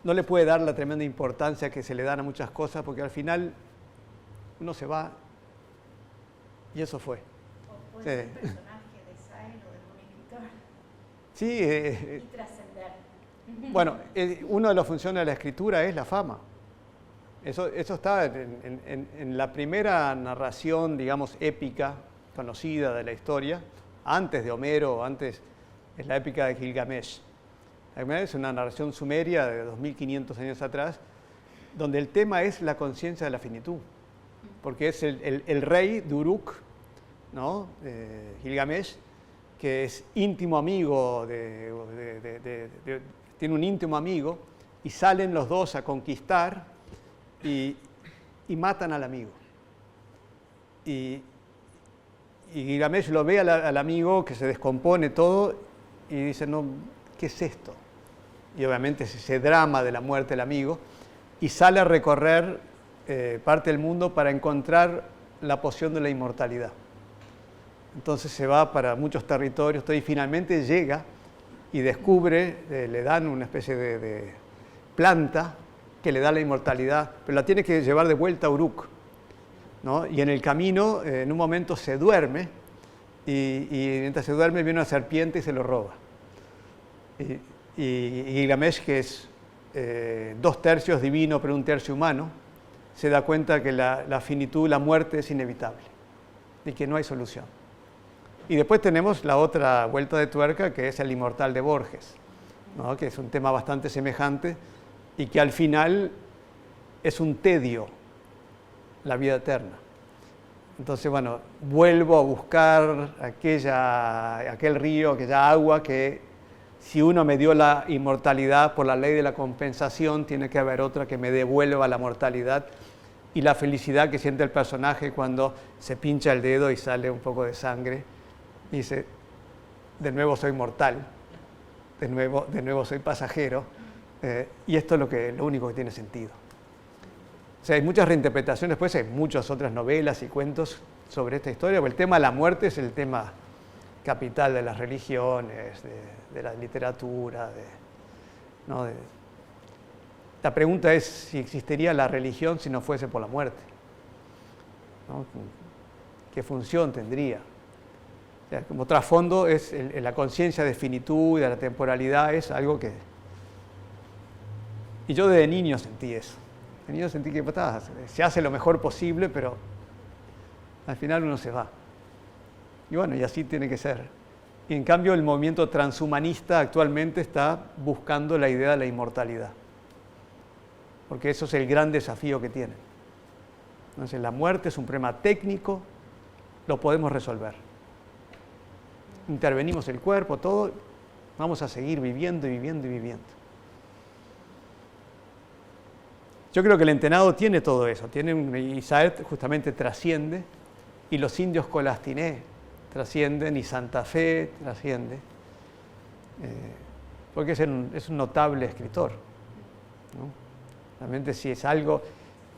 no le puede dar la tremenda importancia que se le dan a muchas cosas, porque al final uno se va y eso fue. O puede ser personaje de Saer o de algún escritor. Sí. Y trascender. Bueno, una de las funciones de la escritura es la fama. Eso está en la primera narración, digamos, épica, conocida de la historia, antes de Homero, antes es la épica de Gilgamesh. Es una narración sumeria de 2500 años atrás, donde el tema es la conciencia de la finitud, porque es el rey de Uruk, ¿no? Gilgamesh, que es íntimo amigo, tiene un íntimo amigo, y salen los dos a conquistar y matan al amigo. Y Gilgamesh lo ve al amigo que se descompone todo y dice, no, ¿qué es esto? Y obviamente es ese drama de la muerte del amigo y sale a recorrer parte del mundo para encontrar la poción de la inmortalidad. Entonces se va para muchos territorios y finalmente llega y descubre, le dan una especie de planta que le da la inmortalidad, pero la tiene que llevar de vuelta a Uruk, ¿no? Y en el camino, en un momento se duerme, y mientras se duerme viene una serpiente y se lo roba. Y Gilgamesh, que es 2/3 divino, pero 1/3 humano, se da cuenta que la finitud, la muerte es inevitable, y que no hay solución. Y después tenemos la otra vuelta de tuerca, que es el inmortal de Borges, ¿no? Que es un tema bastante semejante, y que al final es un tedio la vida eterna. Entonces, bueno, vuelvo a buscar aquel río, aquella agua que si uno me dio la inmortalidad por la ley de la compensación, tiene que haber otra que me devuelva la mortalidad y la felicidad que siente el personaje cuando se pincha el dedo y sale un poco de sangre y dice, de nuevo soy mortal, de nuevo soy pasajero. Y esto es lo único que tiene sentido. O sea, hay muchas reinterpretaciones, después hay muchas otras novelas y cuentos sobre esta historia, pero el tema de la muerte es el tema capital de las religiones, de la literatura. ¿No? La pregunta es si existiría la religión si no fuese por la muerte, ¿no? ¿Qué función tendría? O sea, como trasfondo es la conciencia de finitud, de la temporalidad, es algo que... Y yo desde niño sentí eso. De niño sentí que se hace lo mejor posible, pero al final uno se va. Y bueno, y así tiene que ser. Y en cambio el movimiento transhumanista actualmente está buscando la idea de la inmortalidad. porque eso es el gran desafío que tienen. Entonces, la muerte es un problema técnico, lo podemos resolver. Intervenimos el cuerpo, todo, vamos a seguir viviendo y viviendo y viviendo. Yo creo que el Entenado tiene todo eso, y Saer justamente trasciende, y los indios Colastiné trascienden, y Santa Fe trasciende, porque es un notable escritor, ¿no? Realmente si es algo,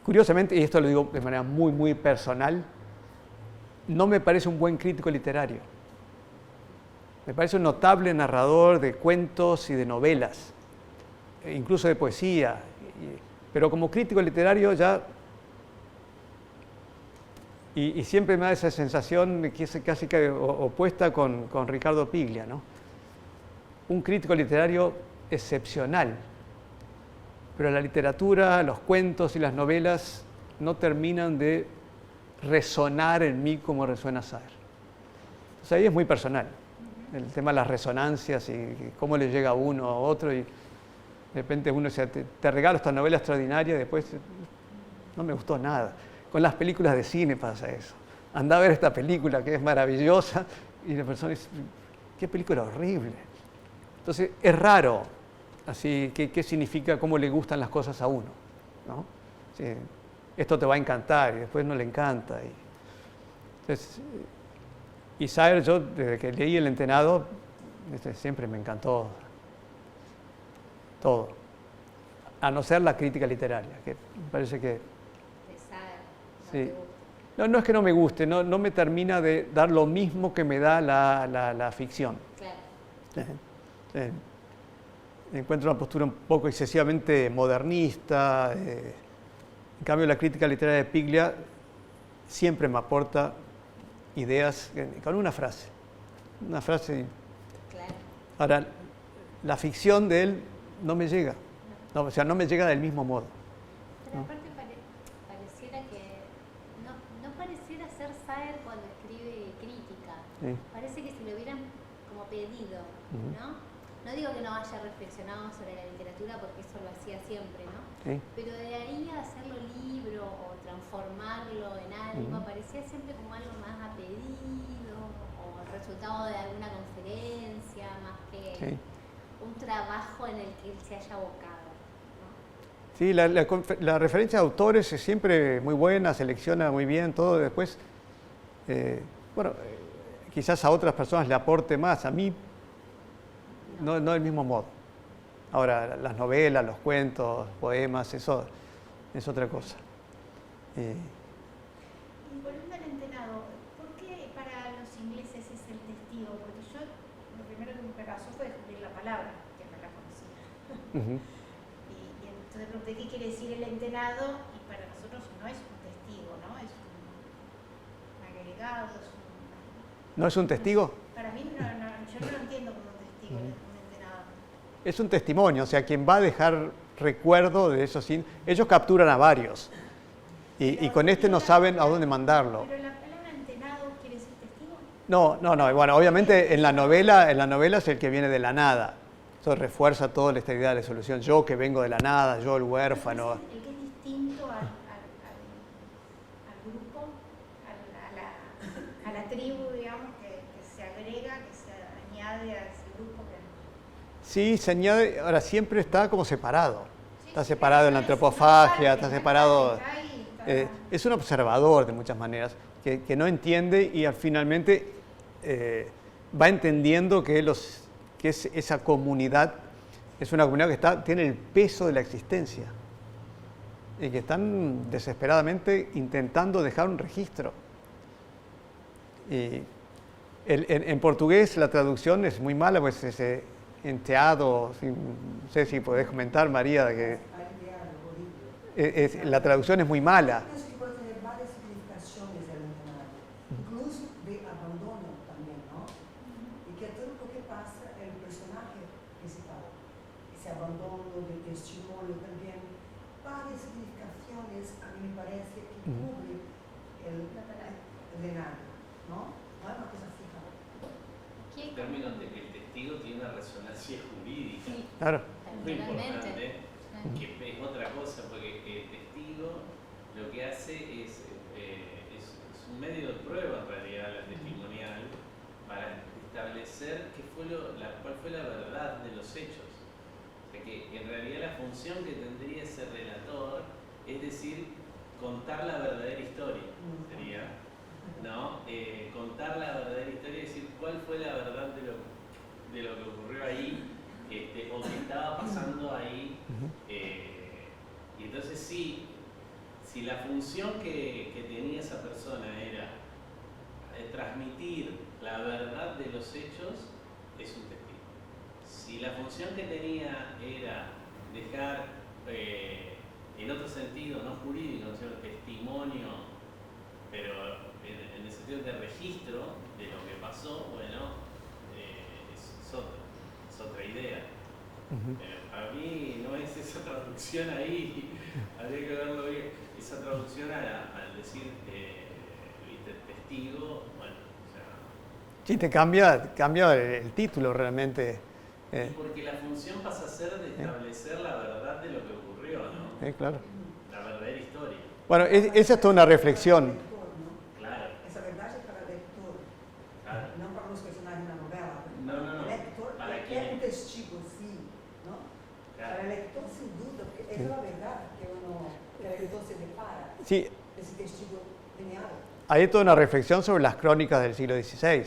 curiosamente, y esto lo digo de manera muy, muy personal, no me parece un buen crítico literario. Me parece un notable narrador de cuentos y de novelas, incluso de poesía, pero como crítico literario ya, y siempre me da esa sensación que es casi que opuesta con Ricardo Piglia, ¿no? Un crítico literario excepcional, pero la literatura, los cuentos y las novelas no terminan de resonar en mí como resuena Saer. Entonces ahí es muy personal, el tema de las resonancias y cómo le llega a uno a otro, y de repente uno dice, te regalo esta novela extraordinaria, y después no me gustó nada. Con las películas de cine pasa eso. Anda a ver esta película que es maravillosa, y la persona dice, qué película horrible. Entonces es raro, así, qué significa, cómo le gustan las cosas a uno, ¿no? Sí, esto te va a encantar, y después no le encanta. Entonces, y Saer, yo desde que leí El Entenado, siempre me encantó todo, a no ser la crítica literaria, que me parece que... De Saer, no Sí. te gusta. No es que no me guste, no me termina de dar lo mismo que me da la ficción. Claro. Sí. Encuentro una postura un poco excesivamente modernista. En cambio, la crítica literaria de Piglia siempre me aporta ideas con una frase. Una frase. Claro. Ahora, la ficción de él no me llega. No, o sea, no me llega del mismo modo. Pero aparte pareciera que no pareciera ser Saer cuando escribe crítica. Sí. Parece que se lo hubieran como pedido, Ujú. ¿no? No digo que no haya reflexionado sobre la literatura porque eso lo hacía siempre, ¿no? Sí. Pero de ahí a hacerlo libro o transformarlo en algo, Ujú. parecía siempre como algo más a pedido o el resultado de alguna conferencia, más que Sí. un trabajo en el que él se haya abocado, ¿no? Sí, la referencia de autores es siempre muy buena, selecciona muy bien todo. Después, quizás a otras personas le aporte más, a mí no del mismo modo. Ahora, las novelas, los cuentos, poemas, eso es otra cosa. Y volviendo al Entenado, ¿por qué para los ingleses es el testigo? Porque yo lo primero que me pasó fue descubrir la palabra, que no la conocía. Ujú. Y entonces pregunté qué quiere decir el Entenado, y para nosotros no es un testigo, ¿no? Es un agregado, es un... ¿No es un testigo? Para mí yo no lo entiendo como un testigo, un Entenado. Es un testimonio, o sea, quien va a dejar recuerdo de esos... Ellos capturan a varios y con este no saben a dónde mandarlo. Pero la palabra Entenado quiere decir testigo. No. Bueno, obviamente en la novela es el que viene de la nada. Eso refuerza toda esta idea de la solución. Yo que vengo de la nada, yo el huérfano. El que es distinto al grupo, a la tribu, digamos, que se agrega, que se añade a ese grupo. Sí, se añade, ahora siempre está como separado. Sí, Está sí, separado en la es una antropofagia, parte, está separado... está ahí, está- Es un observador de muchas maneras, que no entiende y finalmente va entendiendo que esa comunidad es una comunidad que tiene el peso de la existencia y que están desesperadamente intentando dejar un registro. Y en portugués la traducción es muy mala, pues ese enteado, no sé si podés comentar, María, que la traducción es muy mala. Pienso que puede tener varias significaciones el Entenado, incluso de abandono también, ¿no? Y que todo lo que pasa el personaje principal, ese abandono, de estímulo también, varias significaciones a mí me parece que cubre el Entenado, ¿no? No es una cosa fija. En términos de que el testigo tiene una resonancia jurídica Sí, Claro. muy totalmente. importante. que es otra cosa, porque el testigo lo que hace es un medio de prueba en realidad, la testimonial, para establecer cuál fue la verdad de los hechos. O sea que en realidad la función que tendría ese relator es decir, contar la verdadera historia, sería, ¿no? Contar la verdadera historia, es decir, cuál fue la verdad de lo que ocurrió ahí, o que estaba pasando ahí. Y entonces si la función que tenía esa persona era transmitir la verdad de los hechos, es un testigo. Si la función que tenía era dejar, en otro sentido, no jurídico, sino testimonio, pero en el sentido de registro de lo que pasó, bueno, es otra idea. Para mí no es esa traducción ahí, habría que verlo bien, esa traducción al decir, ¿viste? Testigo, bueno, o sea... Sí, te cambia el título realmente. Porque la función pasa a ser de establecer la verdad de lo que ocurrió, ¿no? Claro. La verdadera historia. Bueno, esa es toda una reflexión. Claro. Esa verdad es para el lector, Claro. no para los personajes de la novela. No. El lector Para es quién. un testigo, sí, ¿no? Claro. Para el lector, sin duda, porque esa es la verdad que el lector se depara. Sí, Ese testigo lineal. hay toda una reflexión sobre las crónicas del siglo XVI.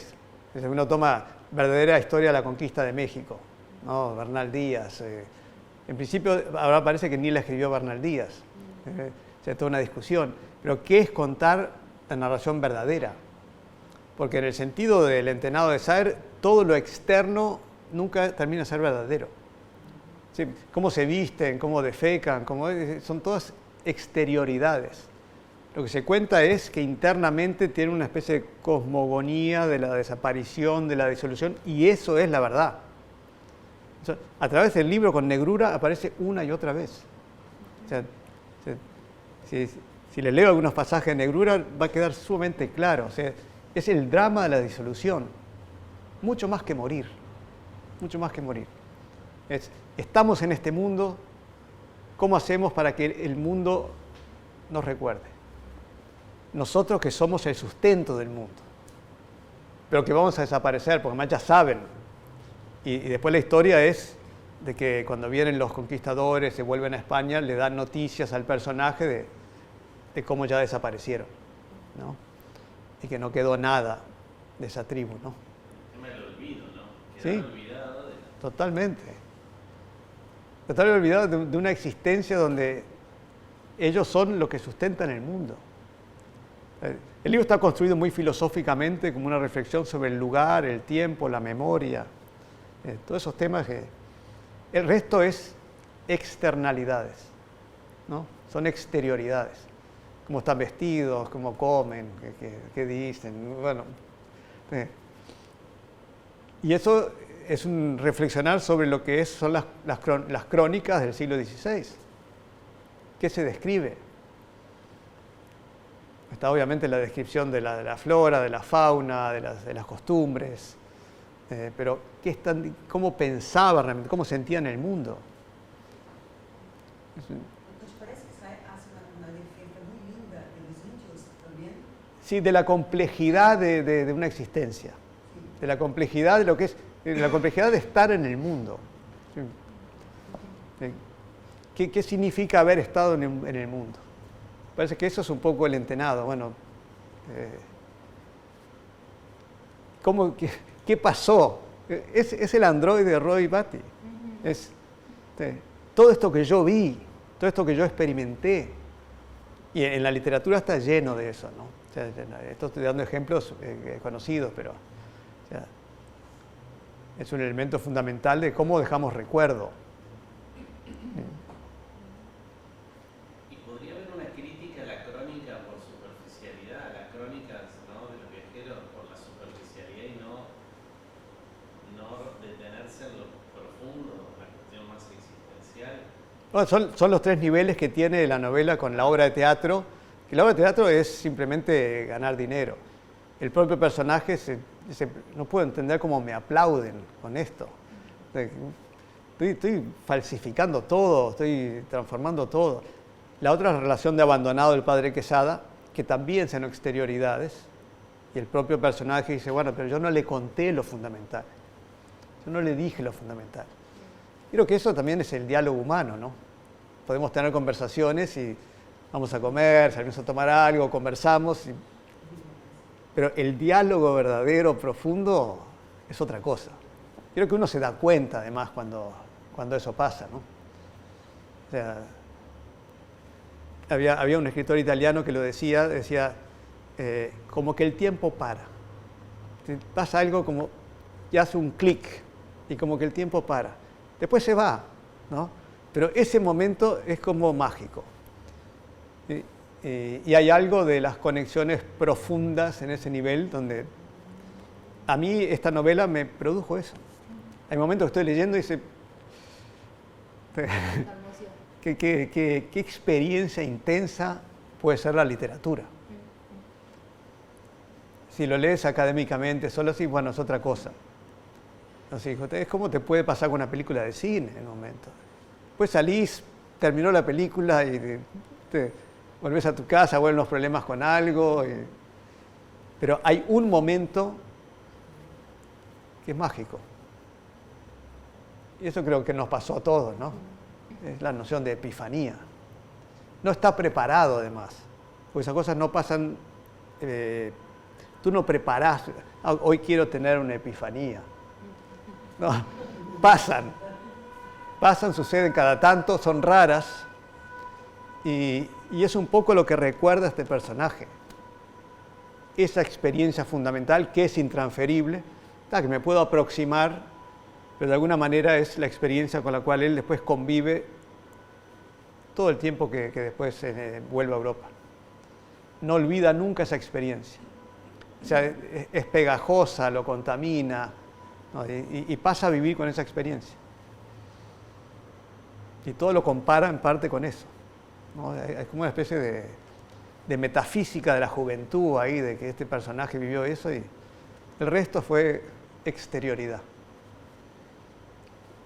Uno toma verdadera historia de la conquista de México, ¿no? Bernal Díaz. En principio, ahora parece que ni la escribió Bernal Díaz. O sea, toda una discusión. Pero, ¿qué es contar la narración verdadera? Porque en el sentido del Entenado de Saer, todo lo externo nunca termina de ser verdadero. ¿Sí? Cómo se visten, cómo defecan, son todas exterioridades. Lo que se cuenta es que internamente tiene una especie de cosmogonía de la desaparición, de la disolución, y eso es la verdad. O sea, a través del libro con negrura aparece una y otra vez. O sea, si le leo algunos pasajes de negrura va a quedar sumamente claro. O sea, es el drama de la disolución. Mucho más que morir. Mucho más que morir. Estamos en este mundo, ¿cómo hacemos para que el mundo nos recuerde? Nosotros que somos el sustento del mundo, pero que vamos a desaparecer, porque más ya saben. Y después la historia es de que cuando vienen los conquistadores, se vuelven a España, le dan noticias al personaje de cómo ya desaparecieron, ¿no? Y que no quedó nada de esa tribu, ¿no? El tema del olvido, ¿no? Sí, olvidado de... totalmente. Totalmente olvidado de una existencia donde ellos son lo que sustentan el mundo. El libro está construido muy filosóficamente, como una reflexión sobre el lugar, el tiempo, la memoria, todos esos temas que... El resto es externalidades, ¿no? Son exterioridades. Cómo están vestidos, cómo comen, qué dicen, bueno. Y eso es un reflexionar sobre lo que son las crónicas del siglo XVI. ¿Qué se describe? Está obviamente la descripción de la flora, de la fauna, de las costumbres, pero ¿cómo pensaban realmente, cómo sentían el mundo? ¿Nos parece que hace una defensa muy linda de los indios también? Sí, de la complejidad de una existencia, de la complejidad de lo que es, de la complejidad de estar en el mundo. ¿Qué significa haber estado en el mundo? Parece que eso es un poco el Entenado. Bueno, ¿qué pasó? Es el androide de Roy Batty. Es todo esto que yo vi, todo esto que yo experimenté. Y en la literatura está lleno de eso, ¿no? O sea, estoy dando ejemplos conocidos, pero o sea, es un elemento fundamental de cómo dejamos recuerdo. Y podría haber una crítica a la crónica por superficialidad, a las crónicas, ¿no?, de los viajeros por la superficialidad y no detenerse en lo profundo, la cuestión más existencial. Bueno, son los tres niveles que tiene la novela con la obra de teatro, que la obra de teatro es simplemente ganar dinero. El propio personaje no puedo entender cómo me aplauden con esto. estoy falsificando todo, estoy transformando todo. La otra es la relación de abandonado del padre Quesada, que también son exterioridades. Y el propio personaje dice, bueno, pero yo no le conté lo fundamental. Yo no le dije lo fundamental. Creo que eso también es el diálogo humano, ¿no? Podemos tener conversaciones y vamos a comer, salimos a tomar algo, conversamos. Pero el diálogo verdadero, profundo, es otra cosa. Creo que uno se da cuenta, además, cuando eso pasa, ¿no? O sea, había un escritor italiano que lo decía como que el tiempo para. Pasa algo como, y hace un clic, y como que el tiempo para. Después se va, ¿no? Pero ese momento es como mágico. Y hay algo de las conexiones profundas en ese nivel donde a mí esta novela me produjo eso. Hay momentos que estoy leyendo y dice, ¿qué experiencia intensa puede ser la literatura? Si lo lees académicamente, solo así, bueno, es otra cosa. Así, es como te puede pasar con una película de cine en un momento. Pues salís, terminó la película y te volvés a tu casa, vuelven los problemas con algo. Pero hay un momento que es mágico. Y eso creo que nos pasó a todos, ¿no? Es la noción de epifanía. No está preparado, además. Porque esas cosas no pasan... tú no preparás, hoy quiero tener una epifanía. No, pasan, suceden cada tanto, son raras. Y es un poco lo que recuerda este personaje. Esa experiencia fundamental que es intransferible, que me puedo aproximar, pero de alguna manera es la experiencia con la cual él después convive todo el tiempo que después vuelve a Europa. No olvida nunca esa experiencia. O sea, es pegajosa, lo contamina, ¿no? y pasa a vivir con esa experiencia. Y todo lo compara en parte con eso, ¿no? Es como una especie de metafísica de la juventud ahí, de que este personaje vivió eso y el resto fue exterioridad.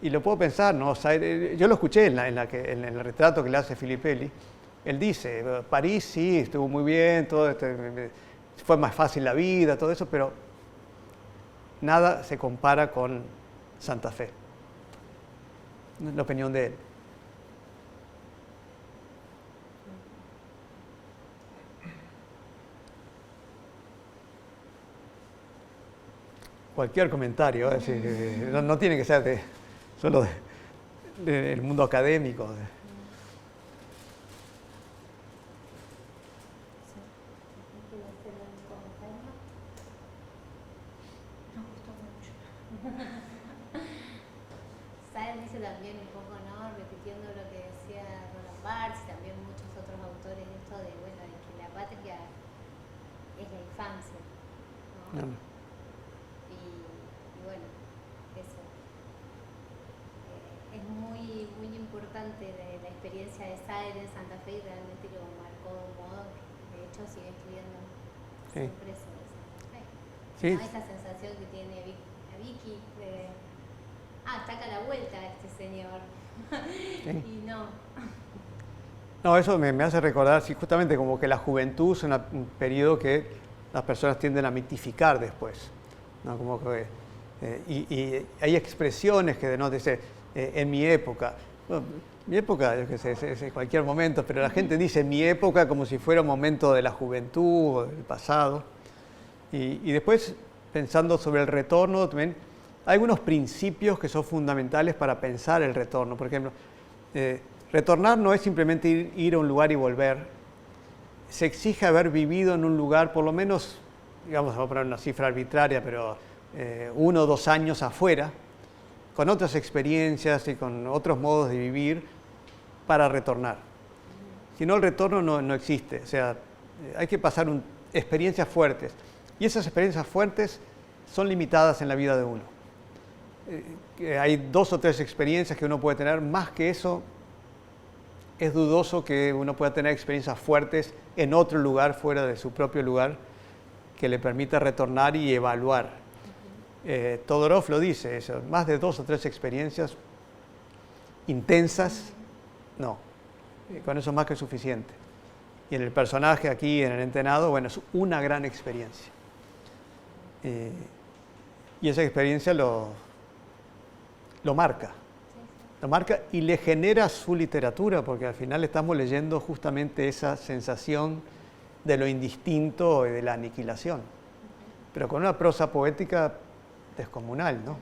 Y lo puedo pensar, ¿no? O sea, yo lo escuché en el retrato que le hace Filippelli. Él dice, París sí, estuvo muy bien, todo fue más fácil la vida, todo eso, pero nada se compara con Santa Fe. La opinión de él. Cualquier comentario, no tiene que ser solo del mundo académico. Saer dice también un poco, ¿no? Repitiendo lo que decía Roland Barthes y también muchos otros autores, esto de, bueno, de que la patria es la infancia, ¿no? Y bueno, eso es muy, muy importante la experiencia de Saer en Santa Fe y realmente lo marcó de un modo que de hecho sigue escribiendo siempre sobre Santa Fe. Sí. ¿No? Esa sensación que tiene Vicky de, está acá a la vuelta este señor. Sí. Y no. No, eso me hace recordar, sí, justamente como que la juventud es un periodo que las personas tienden a mitificar después, ¿no? Como que, y hay expresiones que denotan, en mi época. Bueno, mi época, yo qué sé, es en cualquier momento, pero la gente dice mi época como si fuera un momento de la juventud o del pasado. Y después, pensando sobre el retorno, también hay algunos principios que son fundamentales para pensar el retorno. Por ejemplo, retornar no es simplemente ir a un lugar y volver. Se exige haber vivido en un lugar, por lo menos, digamos, vamos a poner una cifra arbitraria, pero 1 o 2 años afuera, con otras experiencias y con otros modos de vivir para retornar. Si no, el retorno no existe. O sea, hay que pasar experiencias fuertes. Y esas experiencias fuertes son limitadas en la vida de uno. Hay 2 o 3 experiencias que uno puede tener. Más que eso, es dudoso que uno pueda tener experiencias fuertes en otro lugar, fuera de su propio lugar, que le permita retornar y evaluar. Todorov lo dice, eso, más de 2 o 3 experiencias intensas, no. Con eso es más que suficiente. Y en el personaje aquí, en el Entenado, bueno, es una gran experiencia. Y esa experiencia lo marca. Lo marca y le genera su literatura, porque al final estamos leyendo justamente esa sensación de lo indistinto y de la aniquilación. Pero con una prosa poética descomunal, ¿no?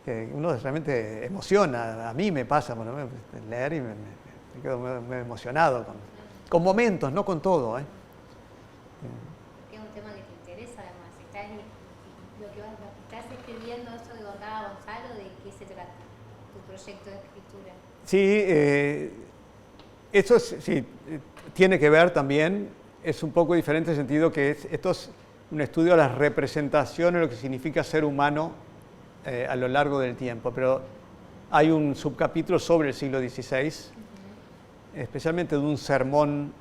Que uno realmente emociona, a mí me pasa, bueno, leer y me quedo muy emocionado con momentos, no con todo. Que es un tema que te interesa además. Lo que estás escribiendo, eso que contaba Gonzalo, ¿de qué se trata tu proyecto de escritura? Sí, eso sí, tiene que ver también, es un poco diferente en el sentido que esto es un estudio de las representaciones, lo que significa ser humano a lo largo del tiempo, pero hay un subcapítulo sobre el siglo XVI, especialmente de un sermón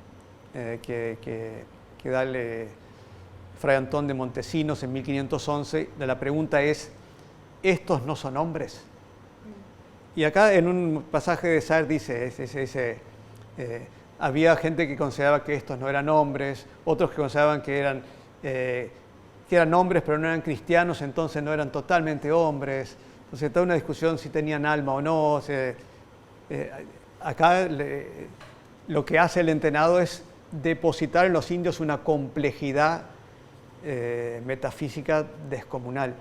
que da Fray Antón de Montesinos en 1511. La pregunta es, ¿estos no son hombres? Y acá en un pasaje de Saer dice, había gente que consideraba que estos no eran hombres, otros que consideraban que eran hombres pero no eran cristianos, entonces no eran totalmente hombres. Entonces toda una discusión si tenían alma o no. Acá lo que hace el Entenado es depositar en los indios una complejidad metafísica descomunal.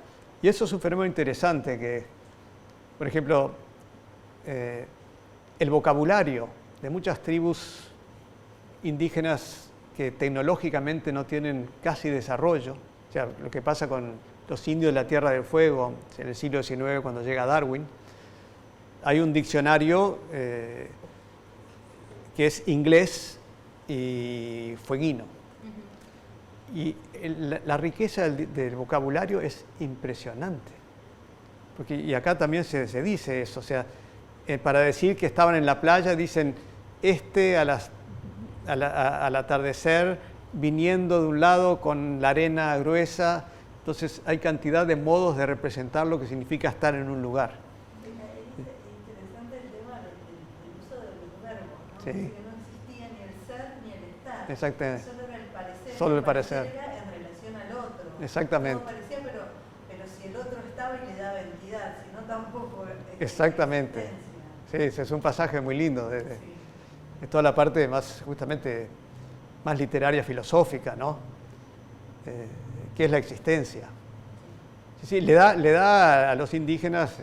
Y eso es un fenómeno interesante que, por ejemplo, el vocabulario de muchas tribus indígenas que tecnológicamente no tienen casi desarrollo, o sea, lo que pasa con los indios de la Tierra del Fuego en el siglo XIX cuando llega Darwin, hay un diccionario que es inglés y fueguino. Y la riqueza del vocabulario es impresionante. Y acá también se dice eso, o sea, para decir que estaban en la playa dicen al atardecer viniendo de un lado con la arena gruesa. Entonces hay cantidad de modos de representar lo que significa estar en un lugar. Es interesante el tema del uso de los verbos, ¿no? Sí. Porque no existía ni el ser ni el estar. Exactamente. Solo era el parecer. Solo el parecer. Era en relación al otro. Exactamente. Todo parecía, pero si el otro estaba y le daba entidad, si no tampoco. Exactamente. Sí, ese es un pasaje muy lindo. Sí. Es toda la parte justamente más literaria, filosófica, ¿no? ¿Qué es la existencia? Sí, le da a los indígenas,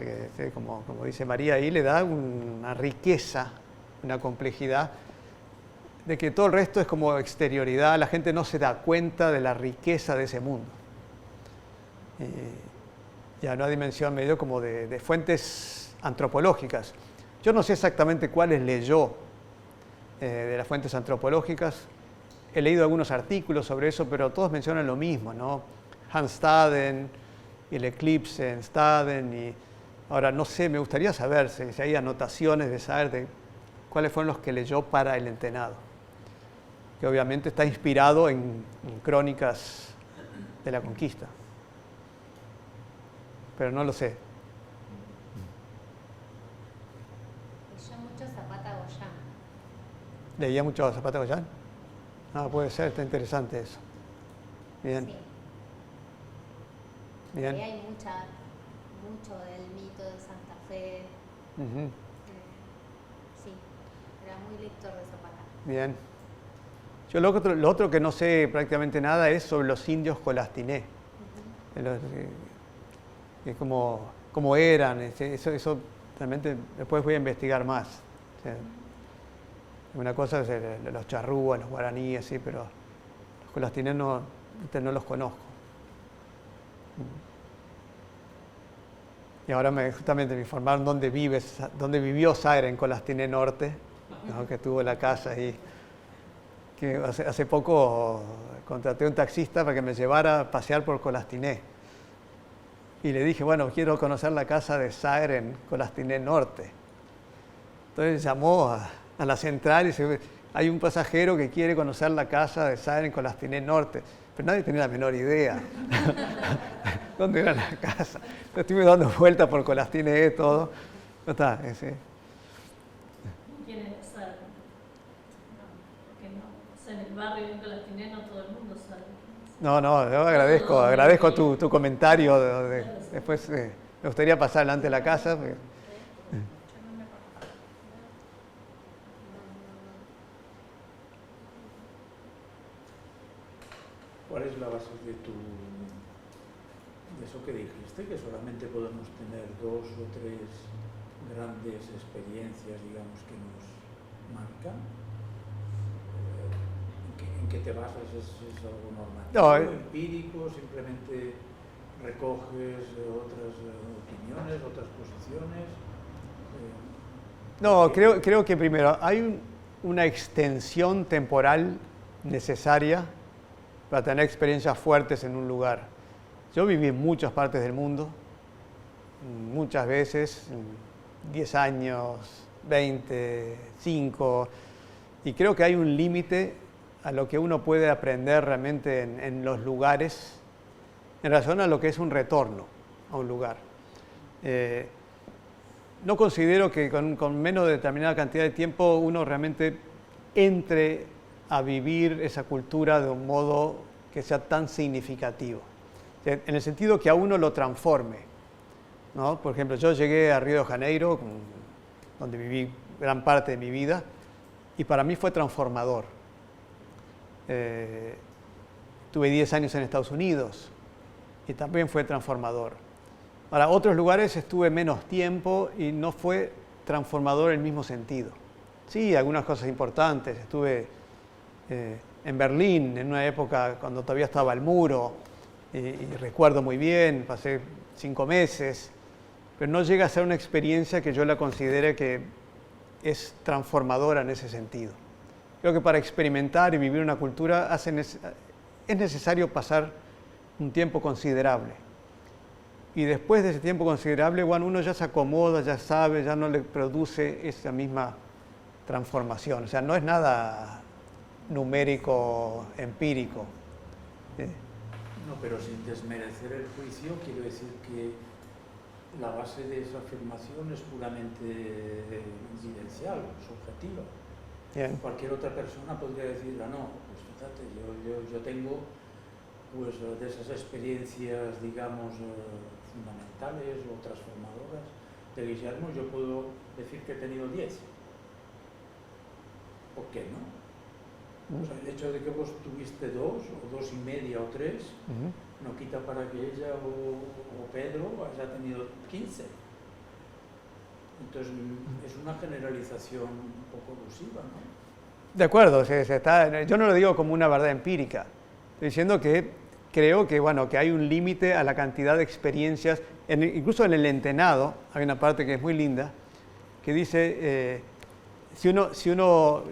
como dice María ahí, le da una riqueza, una complejidad, de que todo el resto es como exterioridad, la gente no se da cuenta de la riqueza de ese mundo. Ya una dimensión medio como de fuentes antropológicas. Yo no sé exactamente cuáles leyó de las fuentes antropológicas. He leído algunos artículos sobre eso, pero todos mencionan lo mismo, ¿no? Hans Staden y el eclipse en Staden. Y ahora, no sé, me gustaría saber si hay anotaciones de saber de cuáles fueron los que leyó para el Entenado, que obviamente está inspirado en crónicas de la conquista. Pero no lo sé. Leyó mucho Zapata Goyán. ¿Leía mucho a Zapata Goyán? Ah, puede ser, está interesante eso. Bien. Sí. Bien. Ahí hay mucho del mito de Santa Fe. Uh-huh. Sí, era muy lector de Zapata. Bien. Yo lo otro que no sé prácticamente nada es sobre los indios colastiné. Cómo eran. Eso realmente después voy a investigar más. O sea, una cosa es los charrúas, los guaraníes, sí, pero los colastiné no los conozco. Y ahora justamente me informaron dónde vivió Saer en Colastiné Norte, ¿no? Que tuvo la casa ahí. Que hace poco contraté a un taxista para que me llevara a pasear por Colastiné. Y le dije, bueno, quiero conocer la casa de Saer en Colastiné Norte. Entonces llamó a la central y dice, hay un pasajero que quiere conocer la casa de Saer en Colastiné Norte. Pero nadie tenía la menor idea. dónde era la casa. Estuve dando vueltas por Colastiné, todo. No está, ese. ¿Quién es Sara? No, porque no. O sea, en el barrio de Colastiné no todo el mundo sabe. No, yo agradezco tu comentario. Después me gustaría pasar delante de la casa. Porque... ¿Cuál es la base de eso que dijiste, que solamente podemos tener 2 o 3 grandes experiencias, digamos, que nos marcan? ¿En qué te basas? ¿Es algo normativo, empírico? ¿Simplemente recoges otras opiniones, otras posiciones? No, creo que primero hay una extensión temporal necesaria para tener experiencias fuertes en un lugar. Yo viví en muchas partes del mundo, muchas veces, 10 años, 20, 5, y creo que hay un límite a lo que uno puede aprender realmente en los lugares, en relación a lo que es un retorno a un lugar. No considero que con menos de determinada cantidad de tiempo uno realmente entre a vivir esa cultura de un modo que sea tan significativo. En el sentido que a uno lo transforme, ¿no? Por ejemplo, yo llegué a Río de Janeiro, donde viví gran parte de mi vida, y para mí fue transformador. Tuve 10 años en Estados Unidos y también fue transformador. Para otros lugares estuve menos tiempo y no fue transformador en el mismo sentido. Sí, algunas cosas importantes. Estuve en Berlín en una época cuando todavía estaba el muro y recuerdo muy bien, pasé 5 meses, pero no llega a ser una experiencia que yo la considere que es transformadora en ese sentido. Creo que para experimentar y vivir una cultura es necesario pasar un tiempo considerable. Y después de ese tiempo considerable, bueno, uno ya se acomoda, ya sabe, ya no le produce esa misma transformación. O sea, no es nada numérico, empírico. No, pero sin desmerecer el juicio, quiero decir que la base de esa afirmación es puramente incidencial, subjetiva. Bien. Cualquier otra persona podría decir, no, pues fíjate, yo tengo pues, de esas experiencias, digamos, fundamentales o transformadoras de Guillermo, yo puedo decir que he tenido 10. ¿Por qué no? O sea, el hecho de que vos tuviste 2 o 2,5 o 3 no quita para que ella o Pedro haya tenido 15. Entonces es una generalización un poco abusiva, ¿no? De acuerdo, yo no lo digo como una verdad empírica. Estoy diciendo que creo que, bueno, que hay un límite a la cantidad de experiencias. Incluso en el Entenado hay una parte que es muy linda, que dice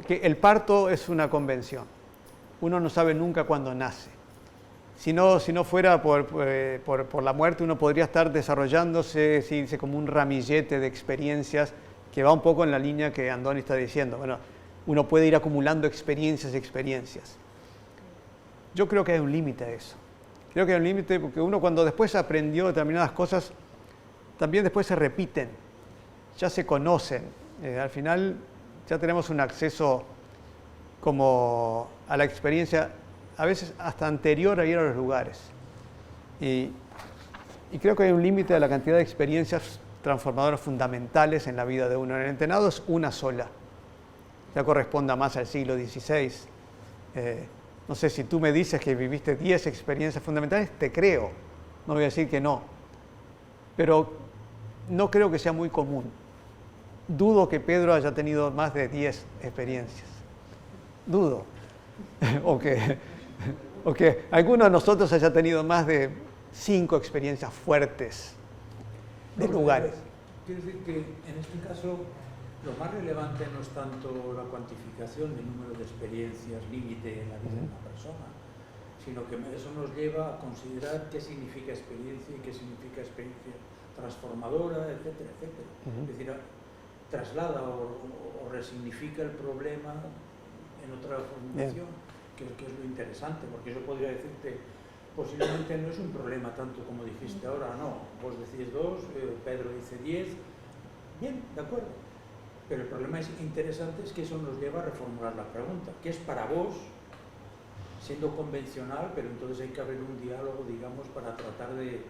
que el parto es una convención. Uno no sabe nunca cuándo nace. Si no fuera por la muerte, uno podría estar desarrollándose como un ramillete de experiencias que va un poco en la línea que Andoni está diciendo. Bueno, uno puede ir acumulando experiencias y experiencias. Yo creo que hay un límite a eso. Creo que hay un límite porque uno cuando después aprendió determinadas cosas, también después se repiten, ya se conocen. Al final ya tenemos un acceso como a la experiencia, a veces hasta anterior a ir a los lugares. Y creo que hay un límite a la cantidad de experiencias transformadoras fundamentales en la vida de uno. En el Entenado es una sola. Ya corresponda más al siglo XVI. No sé, si tú me dices que viviste 10 experiencias fundamentales, te creo. No voy a decir que no. Pero no creo que sea muy común. Dudo que Pedro haya tenido más de 10 experiencias. Dudo. o que alguno de nosotros haya tenido más de 5 experiencias fuertes de lugares. Quiero decir que en este caso lo más relevante no es tanto la cuantificación del número de experiencias límite en la vida de una persona, sino que eso nos lleva a considerar qué significa experiencia y qué significa experiencia transformadora, etcétera, etcétera. Es decir, traslada o resignifica el problema en otra formulación, que es lo interesante, porque yo podría decirte posiblemente no es un problema tanto como dijiste ahora, no. Vos decís 2, Pedro dice 10, bien, de acuerdo. Pero el problema interesante es que eso nos lleva a reformular la pregunta. ¿Qué es para vos, siendo convencional, pero entonces hay que abrir un diálogo, digamos, para tratar de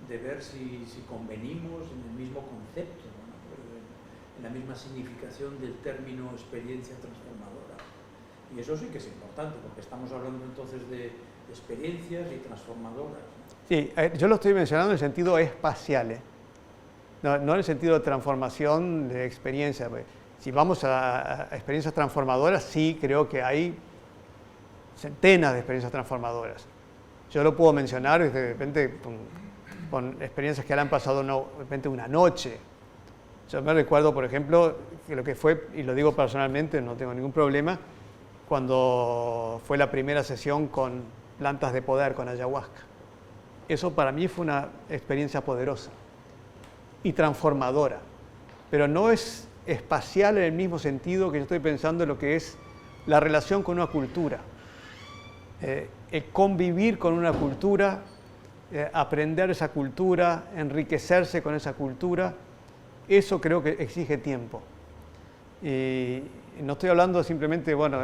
ver si convenimos en el mismo concepto, ¿no? En la misma significación del término experiencia transformadora? Y eso sí que es importante, porque estamos hablando entonces de experiencias y transformadoras, ¿no? Sí, yo lo estoy mencionando en el sentido espacial, no en el sentido de transformación de experiencia. Si vamos a experiencias transformadoras, sí creo que hay centenas de experiencias transformadoras. Yo lo puedo mencionar de repente con experiencias que le han pasado de repente una noche. Yo me recuerdo, por ejemplo, que lo que fue, y lo digo personalmente, no tengo ningún problema, cuando fue la primera sesión con plantas de poder, con ayahuasca. Eso para mí fue una experiencia poderosa y transformadora, pero no es espacial en el mismo sentido que yo estoy pensando en lo que es la relación con una cultura. El convivir con una cultura, aprender esa cultura, enriquecerse con esa cultura, eso creo que exige tiempo. Y no estoy hablando simplemente, bueno,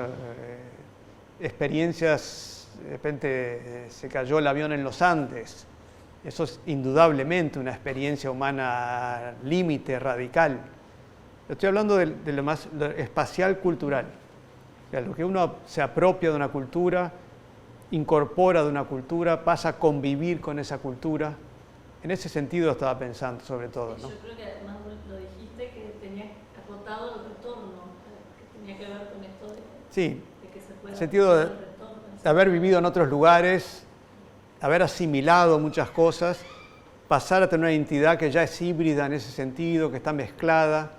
experiencias, de repente se cayó el avión en los Andes. Eso es indudablemente una experiencia humana límite, radical. Estoy hablando de lo más espacial cultural. O sea, lo que uno se apropia de una cultura, incorpora de una cultura, pasa a convivir con esa cultura. En ese sentido estaba pensando sobre todo, ¿no? Yo creo que además lo dijiste que tenía acotado el retorno, que tenía que ver con esto de que se pueda... El sentido de haber vivido en otros lugares, haber asimilado muchas cosas, pasar a tener una identidad que ya es híbrida en ese sentido, que está mezclada,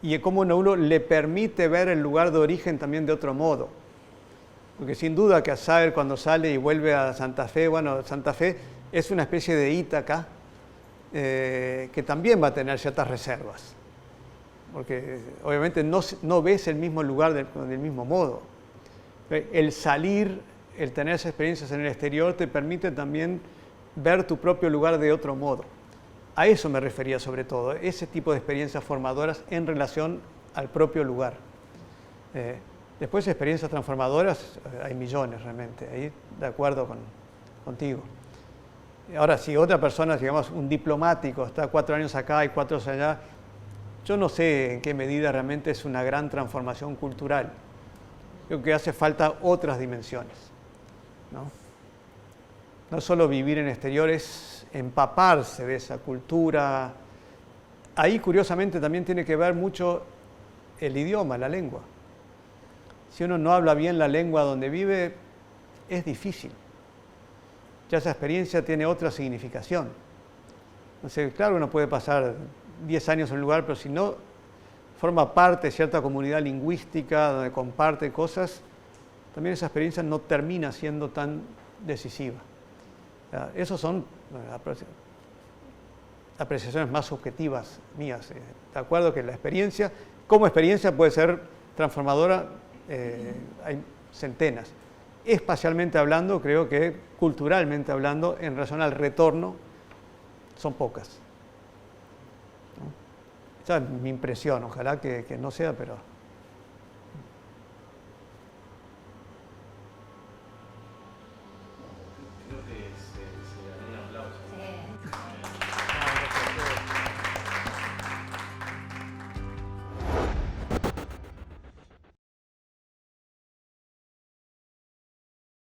y cómo uno le permite ver el lugar de origen también de otro modo. Porque sin duda que Saer cuando sale y vuelve a Santa Fe, bueno, Santa Fe es una especie de Ítaca que también va a tener ciertas reservas. Porque obviamente no ves el mismo lugar del mismo modo. El salir, el tener esas experiencias en el exterior te permite también ver tu propio lugar de otro modo. A eso me refería sobre todo, ese tipo de experiencias formadoras en relación al propio lugar. Después, experiencias transformadoras, hay millones realmente, ahí de acuerdo contigo. Ahora, si otra persona, digamos, un diplomático, está 4 años acá y 4 años allá, yo no sé en qué medida realmente es una gran transformación cultural. Creo que hace falta otras dimensiones, ¿no? No solo vivir en exteriores, empaparse de esa cultura. Ahí, curiosamente, también tiene que ver mucho el idioma, la lengua. Si uno no habla bien la lengua donde vive, es difícil. Ya esa experiencia tiene otra significación. Entonces, claro, uno puede pasar 10 años en un lugar, pero si no forma parte de cierta comunidad lingüística, donde comparte cosas, también esa experiencia no termina siendo tan decisiva. Esas son apreciaciones más subjetivas mías. De acuerdo que la experiencia, como experiencia, puede ser transformadora, hay centenas. Espacialmente hablando, creo que culturalmente hablando, en relación al retorno, son pocas. ¿No? Esa es mi impresión, ojalá que no sea, pero...